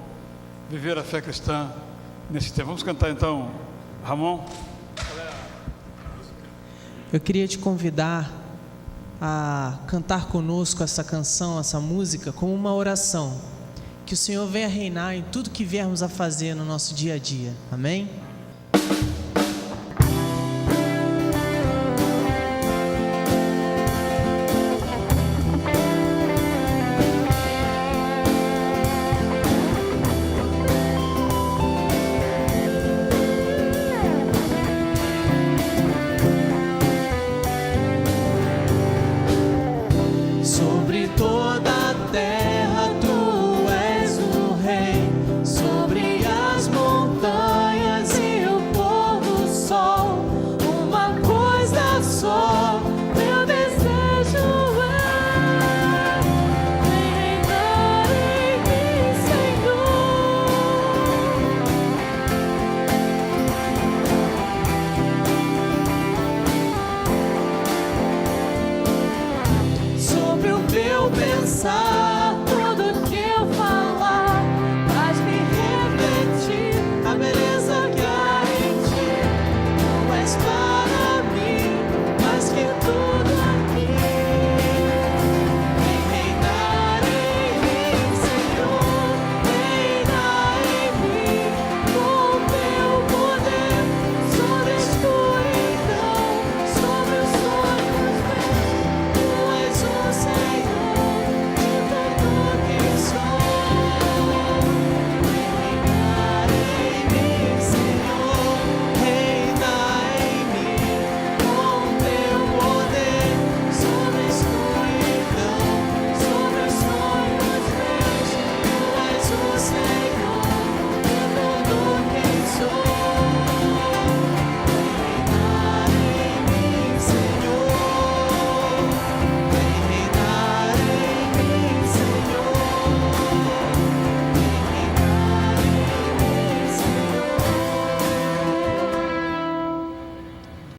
viver a fé cristã nesse tempo. Vamos cantar então, Ramon? Eu queria te convidar a cantar conosco essa canção, essa música, como uma oração. Que o Senhor venha reinar em tudo que viermos a fazer no nosso dia a dia. Amém? Sobre toda a terra tu és o rei, sobre as montanhas e o pôr do sol. Uma coisa só, meu desejo é reinar em mim, Senhor. Sobre o meu pensar